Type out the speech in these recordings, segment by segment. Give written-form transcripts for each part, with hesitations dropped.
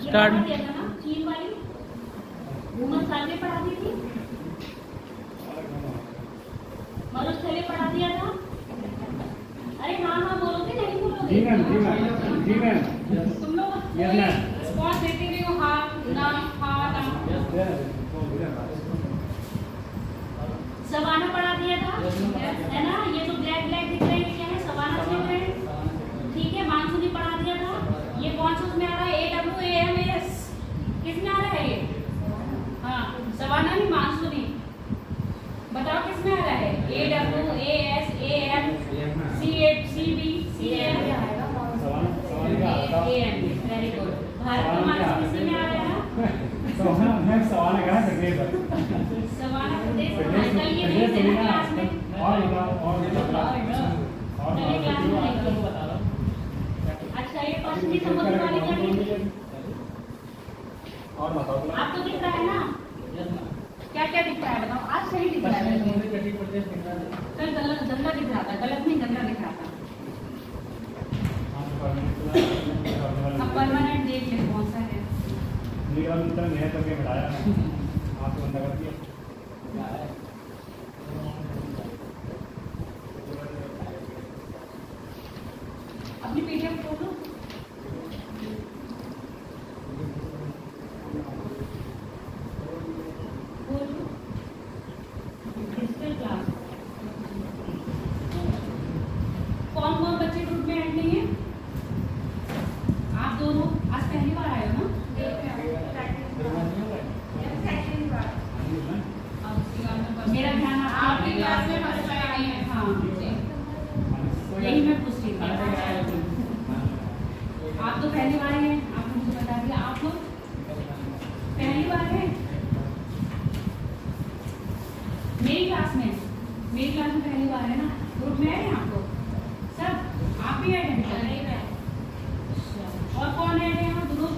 Start. दिया था ना चीन वाली, घूमस साले पढ़ा दी थी, मनोज थले पढ़ा दिया था। अरे हाँ हाँ बोलोगे नहीं बोलोगे? जी मैम, जी मैम, जी मैम। तुम लोग रिस्पॉन्स देते हुए हो हाँ ना हाँ ना। सवाना पढ़ा दिया था है ना। ये तो ब्लैक ब्लैक दिख रहे हैं, क्या है? सवाना दिख रहे हैं, ठीक है। मानसूनी पढ़ा दिया था। ये कौन सा उसमें आ रहा है? AWAMAS किसमें आ रहा है ये? हाँ सवाना नहीं, मानसूनी। बताओ किसमें आ रहा है? AWASAMCBCM। Very good. भारत का मानसून किसमें आ रहा है ना? सवाल है प्रदेश, सवाना प्रदेश कल ये नहीं थे ना क्लास में। चलिए क्लास में देखिए। अच्छा ये पश्चिमी समुद्र वाली क्या थी? और बताओ आपको दिख रहा है ना? क्या क्या दिख रहा है बताओ? आज सही दिख रहा है। कल गलत गंदा दिख रहा था, गलत नहीं गंदा दिख रहा था। अब परमानेंट देख ले कौन सा है। करके बिठाया आपको बंदा कर दिया। अपनी PDF खोलो। Digital class. कौन कौन बच्चे ग्रुप में ऐड नहीं है? आप दोनों आज पहली बार आए हो ना? मेरा ध्यान आपकी क्लास में फर्स्ट टाइम आई है। हाँ यही मैं पूछ रही थी। आप तो पहली बार हैं, आपने मुझे बता दिया। आप लोग पहली बार हैं मेरी क्लास में पहली बार है ना? ग्रुप में ऐड है आपको सब? आप भी ऐड हैं? और कौन ऐड है यहाँ? ग्रुप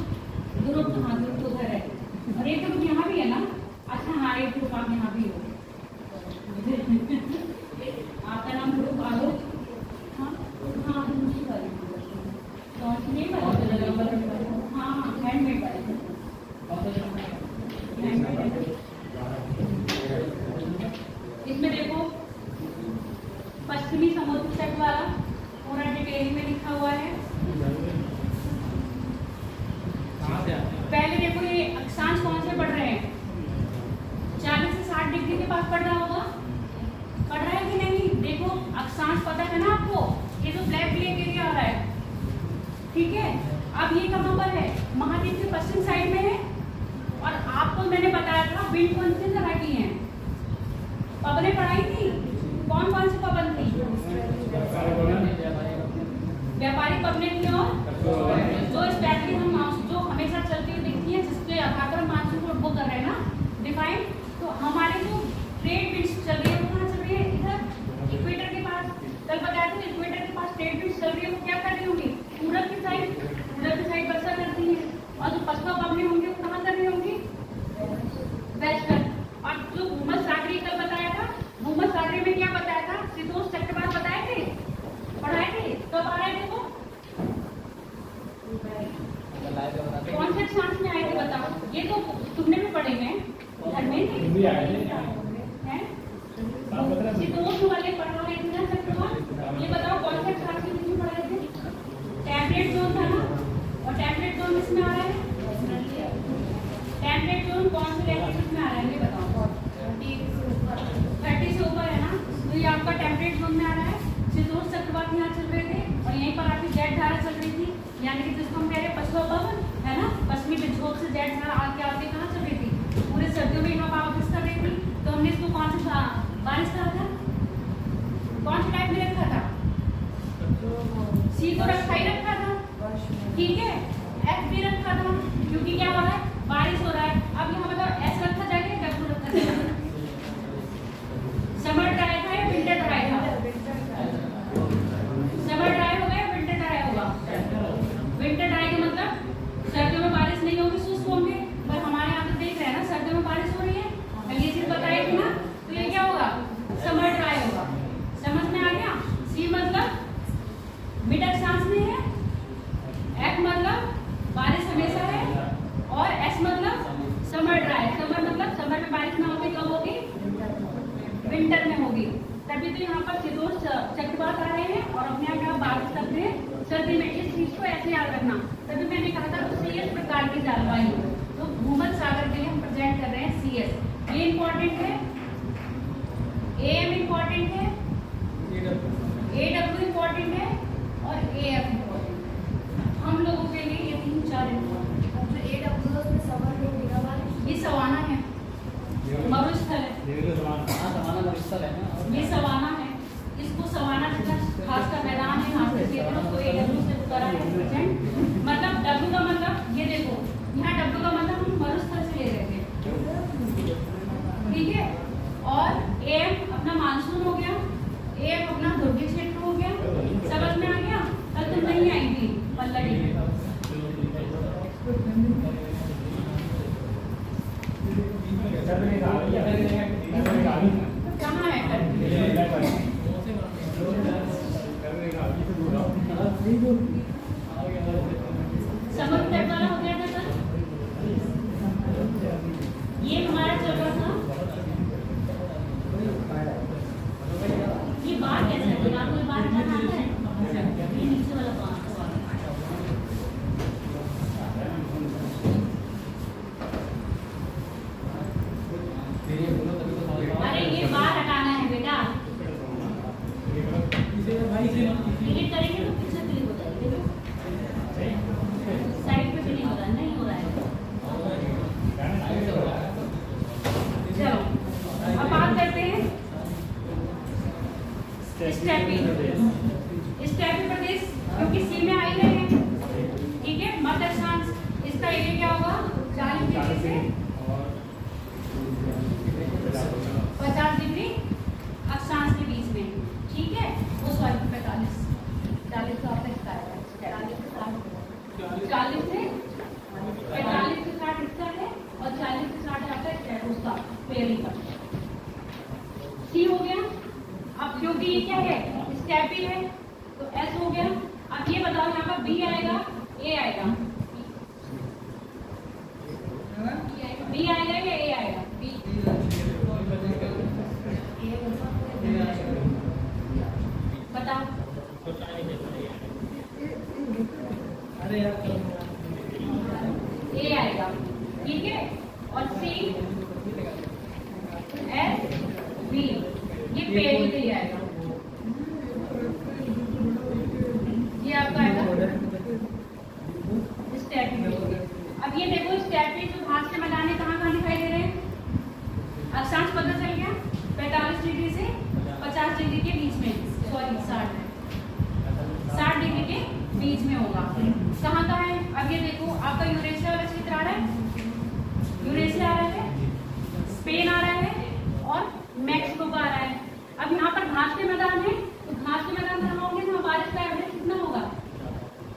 हाँ ग्रुप तो उधर है, और एक ग्रुप यहाँ भी है ना? अच्छा हाँ एक ग्रुप आप यहाँ भी हो। आपका नाम ग्रुप आलोक? हाँ हाँ दूसरी वाली कौन सी? नहीं वाली? हाँ हाँ हैंडमेड वाली। इसमें देखो पश्चिमी समुद्र तट वाला पूरा डिटेल में लिखा हुआ है। पहले देखो ये अक्षांश कौन से पढ़ रहे हैं? 40 से 60 डिग्री के पास पढ़ रहा होगा, पढ़ रहा है कि नहीं? देखो अक्षांश पता है ना आपको? ये जो ब्लैक ब्लैक एरिया आ रहा है, ठीक है। अब ये कहाँ पर है? महाद्वीप के पश्चिम साइड में है। और आपको मैंने बताया था विंड कौन सी तरह की है? पवनें पढ़ाई थी। कौन कौन सी पवन थी? व्यापारिक पवनें थी, और जो स्पेशली हम जो हमेशा चलती हुई दिखती है, जिसके आधार पर मानसून को वो कर रहे हैं ना डिफाइन। तो हमारे जो ट्रेड विंड्स चल रही है वो कहाँ चल रही है? इधर इक्वेटर के पास। कल बताया था इक्वेटर के पास ट्रेड विंड्स चल रही है, वो क्या कर रही होंगी? पूरब की साइड वर्षा करती है। और जो पश्चिम पवनें होंगी वो कहाँ कर रही होंगी? वेस्टर्न। और जो भूमध्य सागरीय कल बताया था, भूमध्य सागरीय में क्या बताया था? शीतोष्ण चक्रवात बताए थे, पढ़ाए थे। कब आ रहे थे वो? कौन से अक्षांश में आए थे बताओ? ये तो तुमने भी पढ़े हैं घर में, शीतोष्ण वाले पढ़ा रहे थे ना चक्रवात। ये बताओ कौन से अक्षांश के बीच में पढ़ रहे थे? टेम्परेट जोन था ना? और टेम्परेट जोन किसमें आ रहा है? टेम्परेट जोन कौन से लैटिट्यूड में आ रहा है? ये बताओ। 30 से ऊपर है ना? तो ये आपका टेम्परेट जोन में आ रहा है। शीतोष्ण चक्रवात यहाँ चल रहे थे, और यहीं पर आपकी जेट धारा चल रही थी, यानी कि जिसको हम कह रहे हैं पछुआ पवन है ना? पश्चिमी विक्षोभ से जेट धारा आगे आगे कहाँ चल रही थी? पूरे सर्दियों में यहाँ वापस कर रही थी। तो हमने इसको कौन सा बारिश कहा था? कौन से टाइप में रखा था? सी को रखा ही रखा था, ठीक है। एफ भी रखा था, क्योंकि क्या हो रहा है? बारिश हो रहा है। अब यहाँ बताओ एस रखा जाएगा या डब्ल्यू रखा जाएगा? समर ड्राई था या विंटर ड्राई था? समर ड्राई होगा या विंटर ड्राई होगा? विंटर ड्राई का मतलब सर्दियों में बारिश नहीं होगी, शुष्क होंगे। पर हमारे यहाँ तो देख रहे हैं ना सर्दियों में बारिश हो रही है, ये चीज बताई थी ना। तो ये क्या होगा? समर ड्राई होगा। समझ में आ गया? सी मतलब मिड अक्षांश में है, एफ मतलब बारिश हमेशा है, तो यहाँ पर शीतोष्ण चक्रवात आ रहे हैं और अपने आप यहाँ बारिश करते हैं सर्दी में। इस चीज को ऐसे याद रखना। तभी मैंने कहा था CS प्रकार की जलवायु, तो भूमध्य सागर के लिए हम प्रेजेंट कर रहे हैं CS। ये इम्पोर्टेंट है, AM इम्पोर्टेंट है, AW इम्पोर्टेंट है और AF इम्पोर्टेंट है। हम लोगों के लिए ये 3-4 इम्पोर्टेंट है। जो AW उसमें सवाल है, ये सवाना है, मरुस्थल है, ये सवाना है। इसको सवाना जितना घास का मैदान है, घास के क्षेत्र, उसको AW से करा है प्रेजेंट। मतलब W का मतलब ये देखो, यहाँ W का मतलब हम मरुस्थल से ले रहे थे, ठीक है। और AM अपना मानसून हो गया, AM अपना ध्रुवीय क्षेत्र हो गया। समझ में आ गया? कल तुम नहीं आई थी पल्लवी। कहाँ है? समुद्र तट वाला हो गया था सर, ये हमारा चल रहा था। ये बात कैसे है? आपको ये बात करना आता है? ये नीचे वाला बात। अरे ये बात हटाना है बेटा, डिलीट करेंगे तो पीछे क्लिक हो जाएगी, साइड पे भी नहीं हो रहा, नहीं हो रहा है। चलो अब बात करते हैं स्टेपी प्रदेश, क्योंकि सी में आ ही रहे हैं, ठीक है। मध्य अक्षांश, इसका एरिया क्या होगा? 40 डिग्री से 50 डिग्री अक्षांश के बीच में, ठीक है। वो सॉरी 40 का आपका हिस्सा है, 40 से 45 से 60 हिस्सा है और 40 से 60 आता है उसका पेरी का। सी हो गया। अब क्योंकि ये क्या है? स्टेपी है, तो S हो गया। अब ये बताओ यहाँ पर B आएगा, A आएगा? B आएगा या A आएगा? B। बताओ। A आएगा, ठीक है। और C S B, ये पेड़ के लिए आएगा, ये आपका आएगा स्टेपी। अब ये देखो स्टेपी जो घास के मैदान है कहाँ दिखाई दे रहे हैं? अक्षांश पता चल गया, 45 डिग्री से 50 डिग्री के बीच में, सॉरी 60 डिग्री के बीच में होगा। कहाँ का है? अब ये देखो आपका यूरेशिया वाला क्षेत्र आ रहा है, यूरेशिया आ रहा है, स्पेन आ रहा है और मैक्सिको का आ रहा है। अब यहाँ पर घास के मैदान है, तो घास के मैदान कहाँ होंगे? जहाँ बारिश का एवरेज कितना होगा?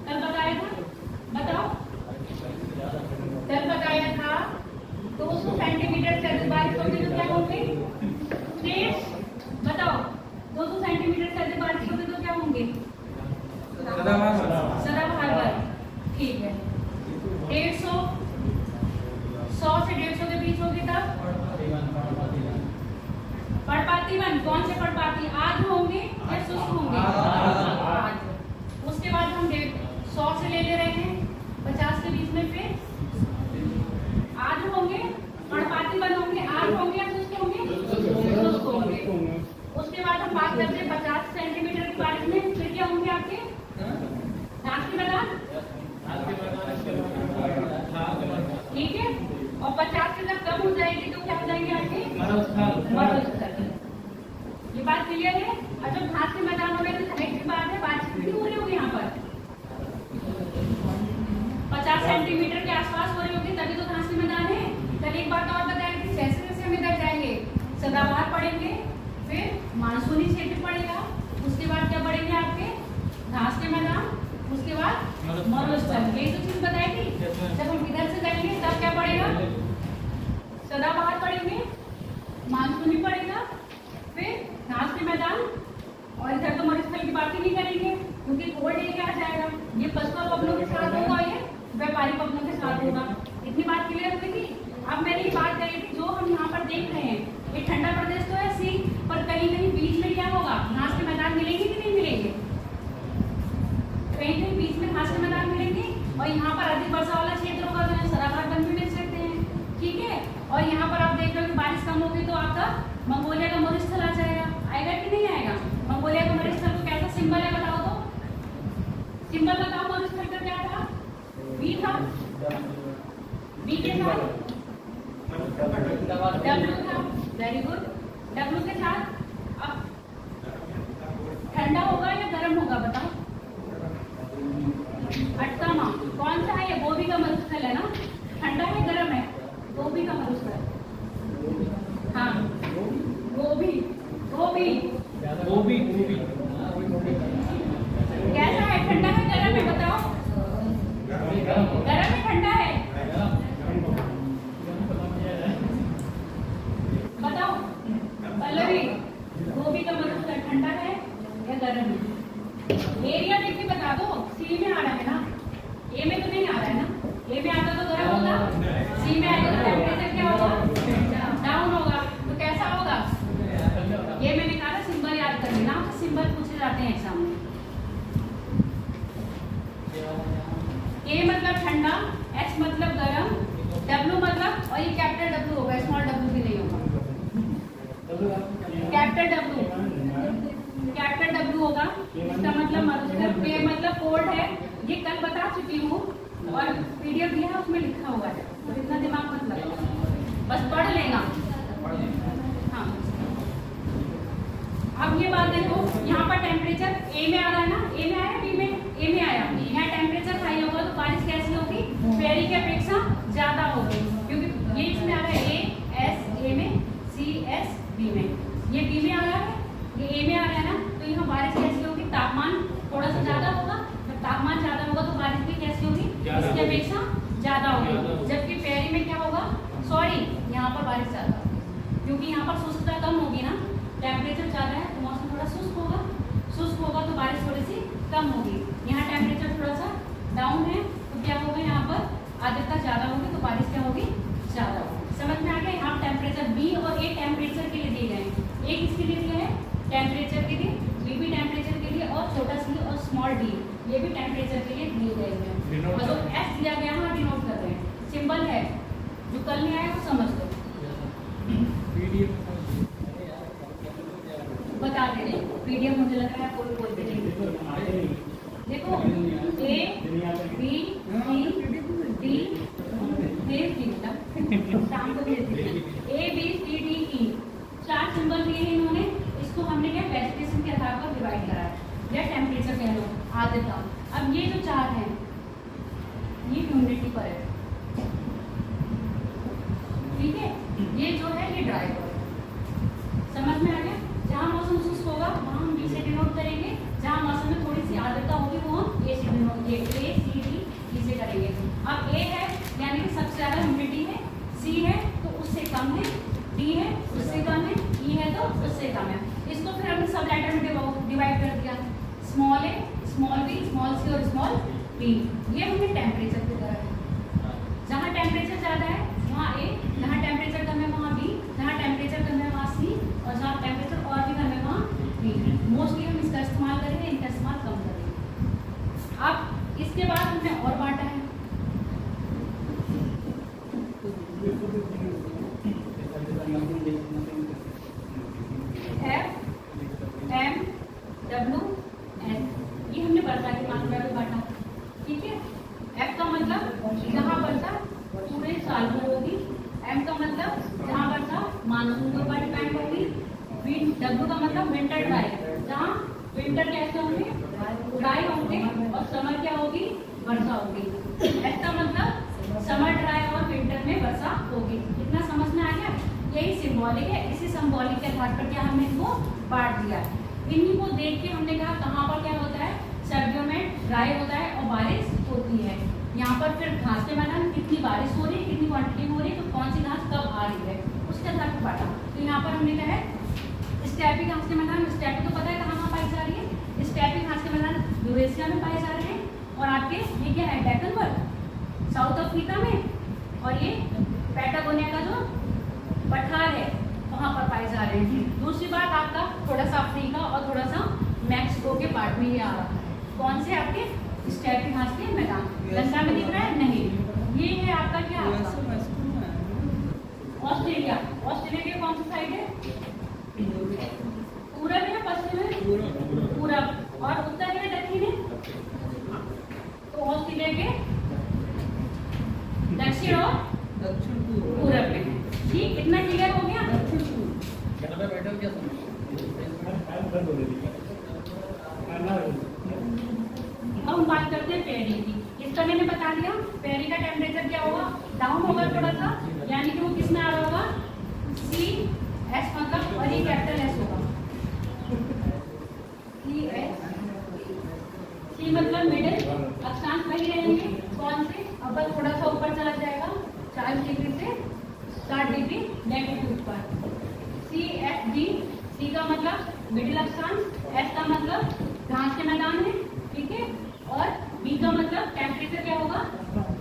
कल बताया था, बताओ। कल बताया था 200 सेंटीमीटर से अधिक बारिश होगी तो क्या होंगे? बताओ, 200 सेंटीमीटर से अधिक बारिश होगी तो क्या होंगे? सदाबहार बारिश, ठीक है। 150, 100 से 150 के बीच होगी तब पर्णपाती वन। कौन से पर्णपाती? आज होंगे या शुष्क होंगे? आज। उसके बाद हम 100 से ले रहे हैं 50 के बीच में, फिर आज होंगे पर्णपाती वन होंगे, आज होंगे या शुष्क होंगे? शुष्क होंगे। उसके बाद हम बात करते हैं 50 सेंटीमीटर की बारिश में, फिर क्या होंगे आपके? घास के मैदान, ठीक है। और 50 से जब कम हो जाएगी तो क्या हो जाएंगे आपके? मरुस्थल। ये बात क्लियर है? और जब घास के मैदान हो गए तो जाहिर सी बात है बारिश कितनी हो रही होगी यहाँ पर? 50 सेंटीमीटर के आसपास हो रही होगी, तभी तो घास के मैदान है। कल एक बात और बताएंगे कि जैसे जैसे हम इधर जाएंगे सदाबहार पढ़ेंगे, फिर मानसूनी क्षेत्र पड़ेगा, उसके बाद क्या पढ़ेंगे आपके? घास के मैदान, उसके बाद मरुस्थल। यही तो चीज बताई थी। जब हम इधर से जाएंगे तब क्या पड़ेगा? सदाबहार पढ़ेंगे, मानसूनी पड़ेगा, फिर घास के मैदान, और इधर तो मरुस्थल की बात ही नहीं करेंगे क्योंकि कोल्ड एरिया आ जाएगा। ये पशुओं पवनों के साथ होगा, ये व्यापारी पवनों के साथ होगा। इतनी बात क्लियर हुई थी। अब मैंने ये बात कही थी, जो हम यहाँ पर देख रहे हैं ये ठंडा प्रदेश तो है सी, पर कहीं कहीं बीच में क्या होगा? यहाँ पर अधिक वर्षा वाला क्षेत्र होगा तो यहाँ सदाबहार वन भी मिल सकते हैं, ठीक है। और यहाँ पर आप देख रहे हो कि बारिश कम होगी तो आपका मंगोलिया का मरुस्थल आ जाएगा, आएगा कि नहीं आएगा? मंगोलिया का मरुस्थल को कैसा सिंबल है बताओ तो, सिंबल बताओ मरुस्थल का क्या था? बी था, बी के साथ डब्ल्यू था, वेरी गुड। डब्ल्यू के साथ अब ठंडा होगा या गर्म होगा बताओ? अट्टामा कौन सा है? ये गोभी का मरुस्थल है ना, ठंडा है गर्म है? गोभी का मरुस्थल, हाँ गोभी गोभी गोभी गोभी कैसा है? ठंडा है गर्म है बताओ? गर्म है ठंडा है बताओ? पल्लवी गोभी का मरुस्थल ठंडा है या गर्म है? एरिया देख के बता दो। सी में आ रहा है ना, ए में तो नहीं आ रहा है ना। ए में आता तो गर्म होगा, सी में आएगा तो टेम्परेचर क्या होगा? डाउन होगा। तो कैसा होगा? ये मैंने कहा था सिंबल याद कर लेना, सिंबल पूछे जाते हैं एग्जाम में। ए मतलब ठंडा, एच मतलब गर्म, डब्ल्यू मतलब, और ये कैपिटल डब्ल्यू होगा, स्मॉल डब्ल्यू भी नहीं होगा। कैपिटल डब्ल्यू, कैपिटल डब्ल्यू होगा, इसका मतलब मरुस्थल। पे मतलब कोल्ड है, ये कल बता चुकी हूँ और पीडीएफ दिया है उसमें लिखा हुआ है, तो इतना दिमाग मत लगाओ, बस पढ़ लेगा। हाँ अब ये बात देखो, यहाँ पर टेम्परेचर ए में आ रहा है ना, ए में आया बी में? ए में आया। यहाँ टेम्परेचर हाई होगा तो बारिश कैसी होगी? फेरी की अपेक्षा ज्यादा होगी, क्योंकि ये इसमें आ रहा है ए एस ए में, सी एस बी में, ये बी में आ रहा है, ये ए में आ रहा है ना, तो यहाँ बारिश कैसी होगी? तापमान थोड़ा सा ज्यादा होगा, जब तापमान ज्यादा होगा तो बारिश भी कैसी होगी? इसकी अपेक्षा ज्यादा होगी। जबकि फेरी में क्या होगा? सॉरी, यहाँ पर बारिश ज्यादा होगी, क्योंकि यहाँ पर शुष्कता कम होगी ना, टेम्परेचर ज्यादा है तो मौसम थोड़ा शुष्क होगा, शुष्क होगा तो बारिश थोड़ी सी कम होगी। यहाँ टेम्परेचर थोड़ा सा डाउन है तो क्या होगा? यहाँ पर आर्द्रता ज्यादा होगी तो बारिश क्या होगी? ज्यादा होगी। समझ में आ गया? यहाँ टेम्परेचर बी और ए टेम्परेचर के लिए दिए गए हैं, ए किसके लिए दिया है? टेम्परेचर के लिए, बी भी टेम्परेचर के लिए, और छोटा सी और स्मॉल डी ये भी टेम्परेचर के लिए दिए गए हैं। और जो एस दिया गया है डिनोट कर रहे हैं, सिंबल है, जो कल नहीं आया वो समझ लो, बता दे रहे। पीडीएफ मुझे लग रहा है कोई बोलते नहीं। देखो ए बी सी डी, भेज दी शाम को भेज दी। A B C D E 4 symbol दिए हैं इन्होंने, इसको हमने क्या वेजिटेशन के आधार पर डिवाइड करा है, या टेम्परेचर कह लो, आर्द्रता। अब ये जो 4 हैं ये ह्यूमिडिटी पर है, ठीक है, ये जो है ये ड्राई पर है। समझ में आ गया? जहाँ मौसम शुष्क होगा वहाँ हम बी से डिनोट करेंगे, जहाँ मौसम में थोड़ी सी आर्द्रता होगी वो हम ए से डिनोट, ए सी डी ई से करेंगे। अब ए है यानी कि सबसे ज्यादा ह्यूमिडिटी है, सी है तो उससे कम है, डी है उससे कम है, ई है तो उससे कम है। इसको फिर हमने सब लेटर में डिवाइड कर दिया, स्मॉल ए स्मॉल बी स्मॉल सी और स्मॉल डी। ये हमने टेम्परेचर की तरह है, जहाँ टेम्परेचर ज्यादा है वहाँ ए, जहाँ टेम्परेचर कम है वहाँ बी, जहाँ टेम्परेचर कम है वहाँ सी, और जहाँ टेम्परेचर और भी कम है वहाँ डी। मोस्टली हम इसका इस्तेमाल करेंगे, इनका इस्तेमाल कम करेंगे। अब इसके बाद हमने और बांटा है, एफ एम डब्ल्यू एस, ये हमने वर्षा की मात्रा में बांटा, ठीक है। एफ का मतलब जहाँ वर्षा पूरे साल भर होगी, एम का मतलब जहाँ वर्षा मानसून के ऊपर डिपेंड होगी, डब्ल्यू का मतलब विंटर ड्राई, जहाँ विंटर कैसे होंगे? ड्राई होंगे, और समर क्या होगी? वर्षा होगी। एस का मतलब समर ड्राई और विंटर में वर्षा होगी। इतना समझ में आ गया? यही सिंबॉलिक है, इसी सिंबॉलिक के आधार पर क्या हमने इनको बांट दिया। इन्हीं को देख के हमने कहा कहाँ पर क्या होता है? सर्दियों में ड्राई होता है और बारिश होती है। यहाँ पर फिर घास के मैदान कितनी बारिश हो रही है, कितनी क्वांटिटी हो रही है, तो कौन सी घास कब आ रही है, उसके आधार पर बांटा। तो यहाँ पर हमने कहा है स्टेपी घास के मैदान, स्टेपी तो पता है कहाँ पाई जा रही है? स्टेपी घास के मैदान यूरेशिया में पाए जा रहे हैं, और आपके ये क्या है? डेक्कन पर साउथ अफ्रीका में, और ये पैटागोनिया का जो पठार है वहाँ पर पाए जा रहे हैं। दूसरी बात आपका थोड़ा सा अफ्रीका और थोड़ा सा मैक्सिको के पार्ट में ये आ रहा है, कौन से? आपके स्टेपी घास के मैदान। लंका में दिख रहा है? नहीं, ये है आपका क्या, ऑस्ट्रेलिया। ऑस्ट्रेलिया की कौन सी साइड है? पूरब है, पश्चिम है? पूरब। और उत्तर है, दक्षिण है? तो ऑस्ट्रेलिया के दक्षिण और पूरब में। ठीक, इतना क्लियर हो गया? हम बात करते हैं पेरी की। इसका मैंने बता दिया, पेरी का टेम्परेचर क्या होगा, डाउन होगा थोड़ा सा, यानी कि वो किस में आ रहा होगा, सी एस मतलब, और ये कैपिटल एस होगा, सी मतलब मिडिल, अक्षांश वही रहेंगे। कौन से? अब बस थोड़ा सा ऊपर चला जाएगा 40 डिग्री से 60 डिग्री लैटिट्यूड पर। सी एस डी, सी का मतलब मिडिल अक्षांश, एस का मतलब घास के मैदान है, ठीक है, और बी का मतलब टेम्परेचर क्या होगा,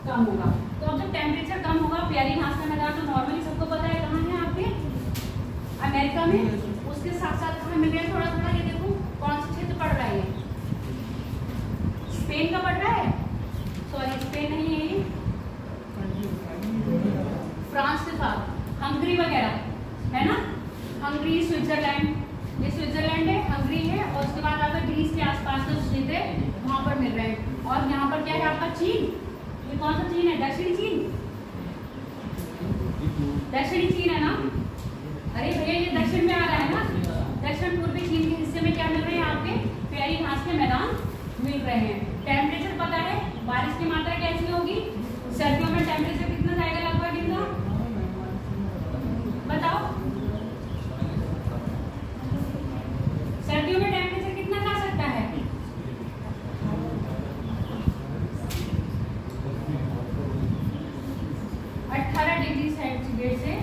कम होगा। तो अब जब टेम्परेचर कम होगा, प्यारी घास का मैदान तो नॉर्मली सबको पता है कहाँ है आपके, अमेरिका में। उसके साथ साथ कहाँ मिल रहे हैं थोड़ा थोड़ा, ये देखो कौन सा क्षेत्र पड़ रहा है, स्पेन का पड़ रहा है, सॉरी स्पेन नहीं है, फ्रांस के साथ हंगरी वगैरह है ना, हंगरी, स्विट्जरलैंड, ये स्विट्जरलैंड है, हंगरी है, और उसके बाद आपका ग्रीस के आसपास का क्षेत्र है, वहां पर मिल रहे हैं। और यहाँ पर क्या है आपका चीन, ये कौन सा चीन है, दक्षिणी चीन, दक्षिणी चीन है ना, अरे भैया ये दक्षिण में आ रहा है ना, दक्षिण पूर्वी चीन के हिस्से में क्या मिल रहे हैं आपके, प्यारी घास के मैदान मिल रहे हैं। टेम्परेचर पता है, बारिश की मात्रा कैसी होगी, सर्दियों में टेम्परेचर कितना जाएगा, लगभग कितना बताओ, सर्दियों में टेम्परेचर कितना जा सकता है, 18 डिग्री सेंटीग्रेड से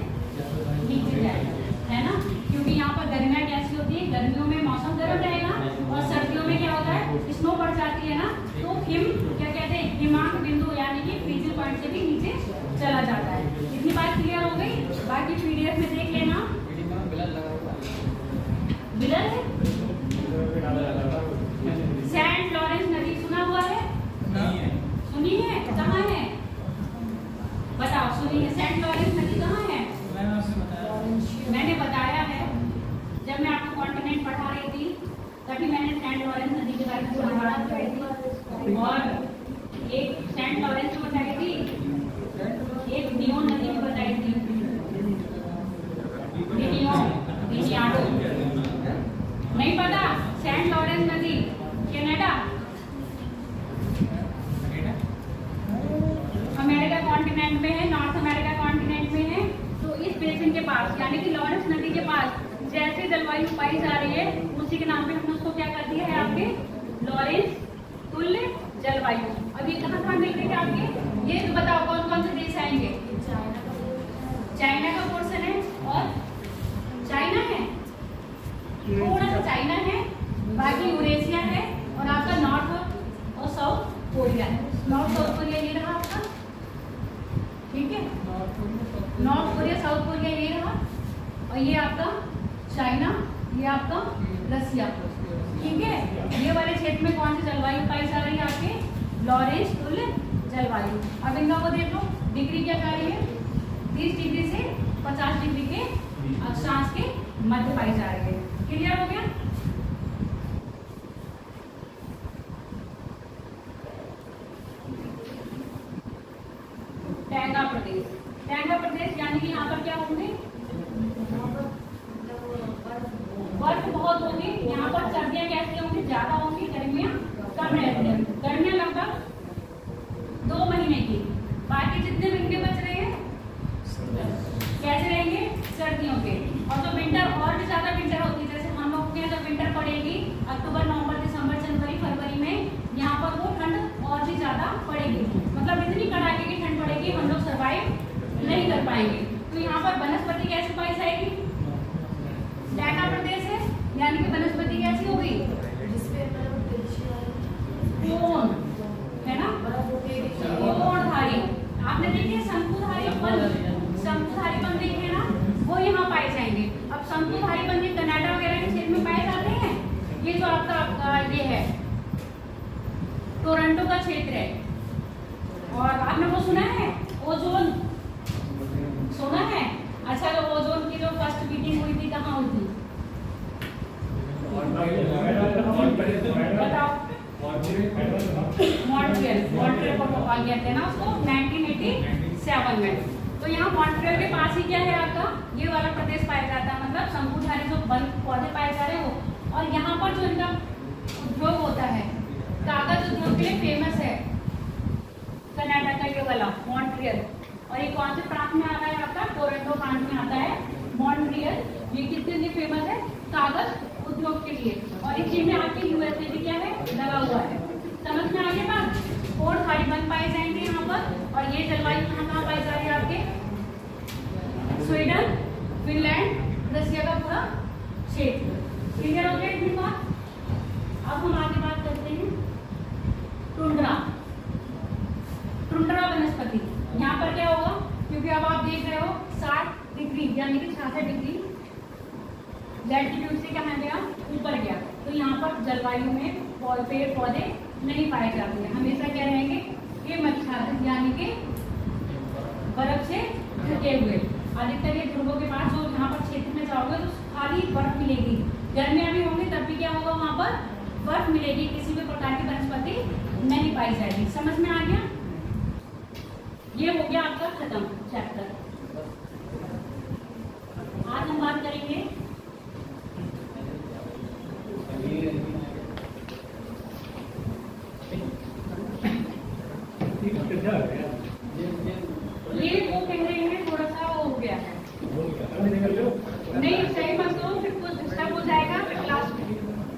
नीचे जाएगा, है ना, क्योंकि यहाँ पर गर्मियाँ कैसी होती है, गर्मियों में मौसम गर्म रहेगा, और सर्दियों में क्या होता है, स्नो पड़ जाती है ना, तो हिम क्या कहते हैं, हिमांक बिंदु यानी कि फ्रीजिंग पॉइंट से भी नीचे चला जाता है। इतनी बात क्लियर हो गई, बाकी पीडीएफ में देख लेना। बिलर है, सेंट लॉरेंस नदी सुना हुआ है, सुनी है, कहाँ है बताओ, सुनी है, सेंट लॉरेंस नदी कहाँ है, मैंने बताया है जब मैं आपको कॉन्टिनेंट पढ़ा रही थी, तभी मैंने सेंट लॉरेंस नदी के बारे में बात करी थी, और एक सेंट लॉरेंस को बताई थी, एक नियोन नदी को बताई थी, नहीं पता, सेंट लॉरेंस नदी कनाडा, अमेरिका कॉन्टिनेंट में है, नॉर्थ अमेरिका कॉन्टिनेंट में है। तो इस बेसिन के पास यानी कि लॉरेंस नदी के पास जैसे जलवायु पाई जा रही है, उसी के नाम पे हमने उसको क्या कर दिया है आपके, लॉरेंस तुल्य जलवायु। अब ये कहाँ कहाँ मिल रही है आपके, ये तो बताओ कौन कौन से देश आएंगे, चाइना का पोर्शन है, और चाइना है, थोड़ा सा चाइना है, बाकी यूरेशिया है, और आपका नॉर्थ और साउथ कोरिया है। नॉर्थ साउथ कोरिया ये रहा आपका, ठीक है, नॉर्थ कोरिया साउथ कोरिया ये रहा, और ये आपका चाइना, ये आपका रसिया, ठीक है। ये वाले क्षेत्र में कौन सी जलवायु पाई जा रही है आपके, लॉरेंस तुल्य जलवायु। अब इनका वो देख लो, डिग्री क्या जा रही है, 30 डिग्री से 50 डिग्री के अक्षांश के मध्य पाई जा रही है। क्लियर हो गया? टैंगा प्रदेश, टैंगा प्रदेश यानी कि यहाँ पर क्या होंगे, बर्फ बहुत होगी, यहाँ पर सर्दियाँ कैसी होंगी, ज्यादा होंगी, गर्मियाँ कम रहती है, गर्मियाँ लगभग 2 महीने की, बाकी जितने महीने बच रहे हैं कैसे रहेंगे, सर्दियों के। और जो विंटर और भी ज्यादा विंटर होती है, जैसे हम लोग के यहाँ जब विंटर पड़ेगी अक्टूबर, नवंबर, दिसंबर, जनवरी, फरवरी में, यहाँ पर वो ठंड और भी ज्यादा पड़ेगी, मतलब इतनी कड़ाके की ठंड पड़ेगी हम लोग सर्वाइव नहीं कर पाएंगे। तो यहाँ पर वनस्पति कैसे पाई जाएगी, टैंगा प्रदेश है, यानी कि वनस्पति कैसी होगी, कोन है ना, कोणधारी, आपने देखे शंकुधारी वन, शंकुधारी वन देखे ना, वो यहाँ पाए जाएंगे। अब शंकुधारी वन ये कनाडा वगैरह के क्षेत्र में पाए जाते हैं। ये जो आपका ये है टोरंटो का क्षेत्र है, ओजोन सुना है? अच्छा, तो ओजोन की जो फर्स्ट मीटिंग हुई थी कहाँ हुई थी? बताओ। मॉन्ट्रियल प्रोटोकॉल कहते हैं ना उसको, 1987 में। तो यहाँ मॉन्ट्रियल के पास ही क्या है आपका, ये वाला प्रदेश पाया जाता है, मतलब शंकुधारी जो वन पौधे पाए जा रहे हैं वो। और यहाँ पर जो इनका उद्योग होता है, कागज उद्योग के लिए फेमस है कनाडा का ये वाला मॉन्ट्रियल। और ये कौन से प्रांत में आता है आपका? टोरंटो प्रांत में आता है मॉन्ट्रियल। ये किसके लिए फेमस है? कागज उद्योग के लिए। और इसी में आपके यूएसए भी क्या है, लगा हुआ है। समझ में आगे बात? 4 खाड़ी वन पाए जाएंगे यहाँ पर। और ये जलवायु कहाँ पाई जा रही है आपके? स्वीडन, फिनलैंड, रशिया का पूरा क्षेत्र। क्लियर हो गया इतनी बात? अब हम आगे बात करते हैं टुंड्रा। टुंड्रा वनस्पति, यहाँ पर क्या होगा, क्योंकि अब आप देख रहे हो 60 डिग्री यानी कि 66 डिग्री लैटिट्यूड से क्या गया, ऊपर गया। तो यहाँ पर जलवायु में पेड़ पौधे नहीं पाए जाते हैं, हमेशा क्या रहेंगे, ये मच्छर यानी कि बर्फ से ढके हुए। अधिकतर ये ध्रुवों के पास जो यहाँ पर क्षेत्र में जाओगे तो खाली बर्फ मिलेगी। गर्मियाँ भी होंगी तब भी क्या होगा, वहाँ पर बर्फ मिलेगी, किसी भी प्रकार की वनस्पति नहीं पाई जाएगी। समझ में आ गया? ये हो गया आपका खत्म चैप्टर। आज हम बात करेंगे ये वो कह रहे हैं थोड़ा सा वो हो गया है, नहीं सही मत करो, फिर कुछ डिस्टर्ब हो जाएगा, फिर क्लास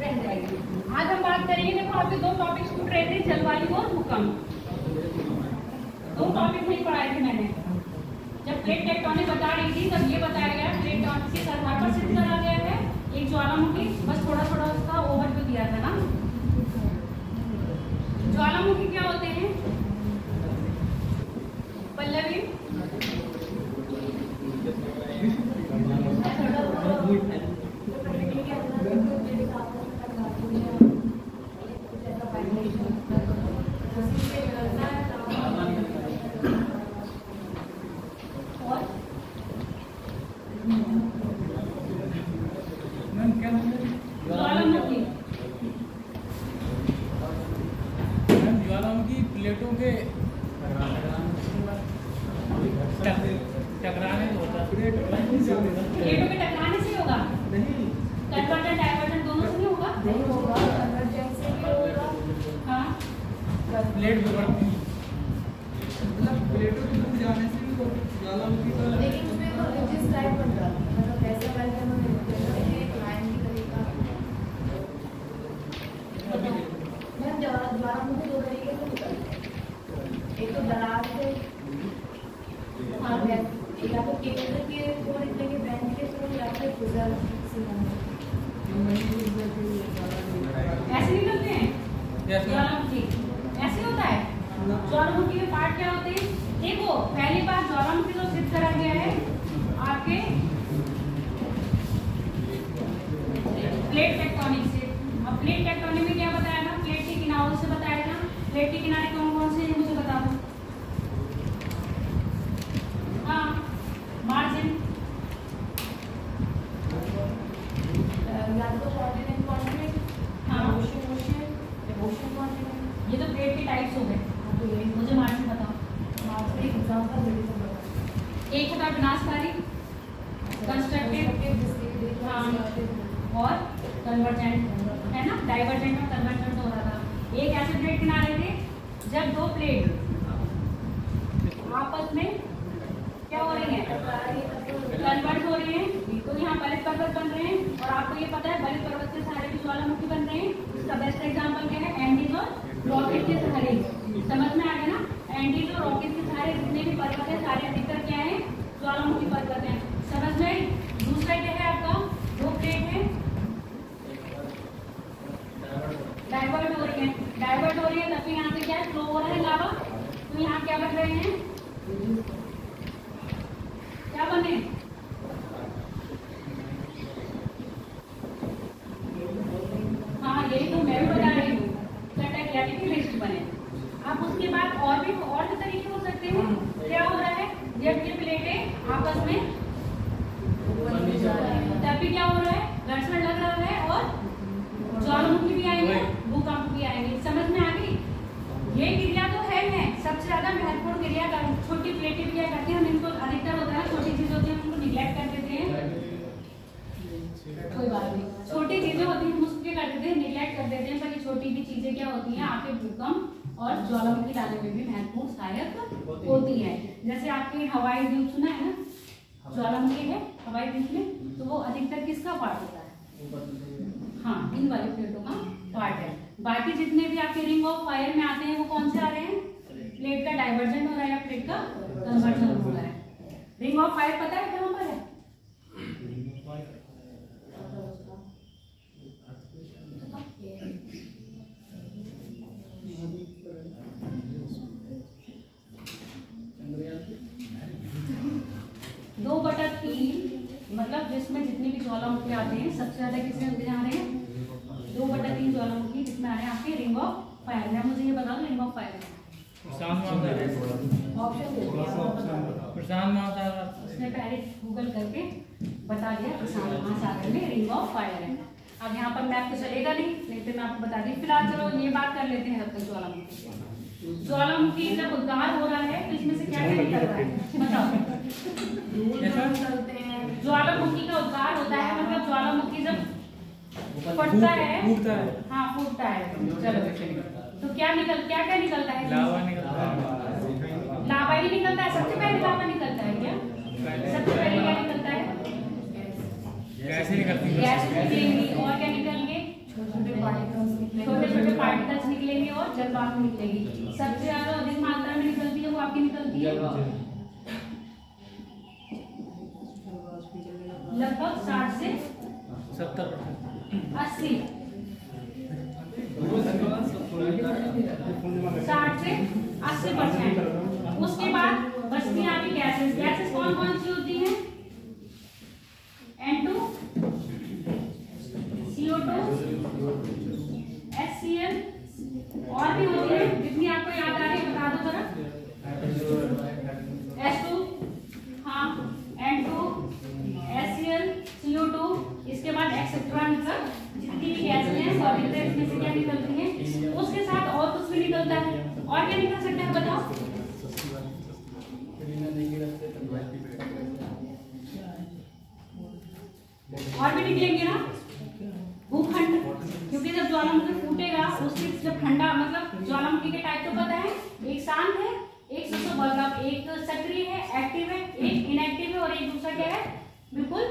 रह जाएगी। आज हम बात करेंगे, देखो आपके 2 टॉपिक्स छूट रहे थे, जलवायु और भूकंप। 2 टॉपिक नहीं पढ़ाए थे मैंने। जब प्लेट टेक्टोनिक बता रही थी तब ये बताया गया प्लेट टेक्टोनिक के आधार पर सिद्ध करा गया है एक ज्वालामुखी। बस थोड़ा थोड़ा उसका ओवरव्यू दिया था ना। ज्वालामुखी क्या होते हैं? पल्लवी ज्वालामुखी प्लेटों के टकराने से होता है। प्लेटों के टकराने से होगा? कन्वर्जन डाइवर्जन दोनों से नहीं होगा? नहीं होगा, कन्वर्जेंस से भी होगा। हाँ, प्लेट बिगड़ती है। मतलब प्लेटों के टूट जाने से भी ज्वालामुखी का, लेकिन उसमें तो रिजिस टाइप बन जाता है, मतलब कैसे बनते हैं एक लाइन की तरीका। मैम ज्वालामुखी 2 तरीके से होता है, एक तो दरार से, हाँ या तो केंद्र के ओर एक जगह बैंक के थ्रू या फिर गुजर से ऐसे नहीं करते हैं ज्वालामुखी, ऐसे होता है। ज्वालामुखी के पार्ट क्या होते हैं? देखो पहली बार ज्वालामुखी तो सिद्ध करा गया है आपके प्लेट टेक्टोनिक से। अब प्लेट टेक्टोनिक में क्या बताया था? प्लेट के किनारों से बताया था। प्लेट के किनारे कौन कौन से हैं मुझे बता दो। हाँ, मार्जिन, या तो कॉन्टिनेंट कॉन्टिनेंट, हाँ, ओशन ओशन ओशन कॉन्टिनेंट। ये तो प्लेट के टाइप्स हो गए। तो ये मुझे मार्जिन बताओ। एक एग्जांपल दे दीजिए बता। एक था विनाशकारी, कंस्ट्रक्टिव, हाँ, और कन्वर्जेंट है ना, डाइवर्जेंट और कन्वर्जेंट हो रहा था। एक ऐसे प्लेट किनारे थे जब 2 प्लेट आपस में क्या हो रही है, कन्वर्ट हो रहे हैं, तो यहाँ बलित पर्वत बन रहे हैं। और आपको ये पता है बलित पर्वत के सहारे भी ज्वालामुखी बन रहे हैं। इसका बेस्ट एग्जाम्पल क्या है? एंडीज और रॉकेट के सहारे। समझ में आ गया ना? एंडीज और रॉकेट के सहारे जितने भी पर्वत है सारे अधिकतर क्या है? ज्वालामुखी पर्वत है। समझ में? दूसरा क्या है आपका? 2 प्लेट है, डाइवर्ट हो रही है, डाइवर्ट हो रही है, तब यहाँ से क्या फ्लो हो रहा है लावा। तो यहाँ क्या बन रहे हैं? क्या बने? हाँ, यही तो मैं भी बता रही हूँ, कटक यानी कि लिस्ट बने। अब उसके बाद और भी तरीके हो सकते हैं। क्या हो रहा जब ये प्लेटें आपस में तब भी क्या हो रहा है, घर्षण लग रहा है और ज्वालामुखी भी आएंगे, भूकंप भी आएंगे। समझ में आ गई? ये क्रिया तो है सबसे ज्यादा महत्वपूर्ण क्रिया। छोटी प्लेटें क्रिया करते हैं हम, इनको अधिकतर होता है छोटी चीज होती है उनको निगलेक्ट कर देते हैं, कोई बात नहीं, छोटी चीजें होती हैं हम उसको क्या कर देते हैं, निगलेक्ट कर देते हैं। पर ये छोटी भी चीजें क्या होती हैं आपके भूकंप और ज्वालामुखी लाने में भी महत्वपूर्ण सहायक होती है। जैसे आपके हवाई द्वीप सुना है ना, ज्वालामुखी है हवाई द्वीप में, तो वो अधिकतर किसका पार्ट होता है? हाँ, इन वाली प्लेटों का पार्ट है। बाकी जितने भी आपके रिंग ऑफ फायर में आते हैं वो कौन से आ रहे हैं? प्लेट का डाइवर्जन हो रहा है या प्लेट का कन्वर्जन हो रहा है। रिंग ऑफ फायर पता है कहाँ पर है? दो बटा तीन, मतलब जिसमें जितनी भी ज्वालामुखी आते हैं सबसे ज्यादा किसमें होते जा रहे हैं? 2/3 ज्वालामुखी किसमें आ रहे हैं आपके? रिंग ऑफ फायर में। मुझे ये बता दो रिंग ऑफ फायर में प्रशांत महासागर, उसने पहले गूगल करके बता दिया प्रशांत महासागर में रिंग ऑफ फायर है। अब यहाँ पर मैप तो चलेगा नहीं तो मैं आपको बता दी। फिलहाल चलो ये बात कर लेते हैं तब तक ज्वालामुखी। ज्वालामुखी जब उद्गार हो रहा है तो इसमें से क्या क्या निकल रहा है बताओ? ज्वालामुखी का उद्गार होता है, मतलब ज्वालामुखी जब फटता है, हाँ फूटता है, चलो तो क्या निकलता है? लावा निकलता है। लावा ही निकलता है, सबसे पहले लावा निकलता है क्या? सबसे पहले क्या निकलता है? गैस निकलती है। गैस निकलेंगी और क्या निकलेंगे? छोटे छोटे पार्टिकल्स निकलेंगे और जलवाष्प निकलेगी। सबसे ज्यादा अधिक मात्रा में निकलती है वो आपकी निकलती है लगभग 60 से 70%, 80, 60 से 80%। उसके बाद बचती हैं आपकी गैसेस। गैसेस कौन कौन सी होती हैं? N2, CO2, HCl और भी होती है, जितनी आपको याद आ रही है बता दो जरा। H2, हाँ, N2, HCl, CO2, इसके बाद एक्सेट्रा, मतलब जितनी भी गैसें हैं सॉलिड है इसमें से क्या निकलती हैं। उसके साथ और कुछ भी निकलता है, और क्या निकल सकता है बताओ? और भी निकलेंगे ना भूखंड, क्योंकि जब ज्वालामुखी फूटेगा उससे जब ठंडा, मतलब ज्वालामुखी के टाइप तो पता है, एक शांत है, एक मतलब एक सक्रिय है, एक्टिव है, एक इनएक्टिव है और एक दूसरा क्या है, बिल्कुल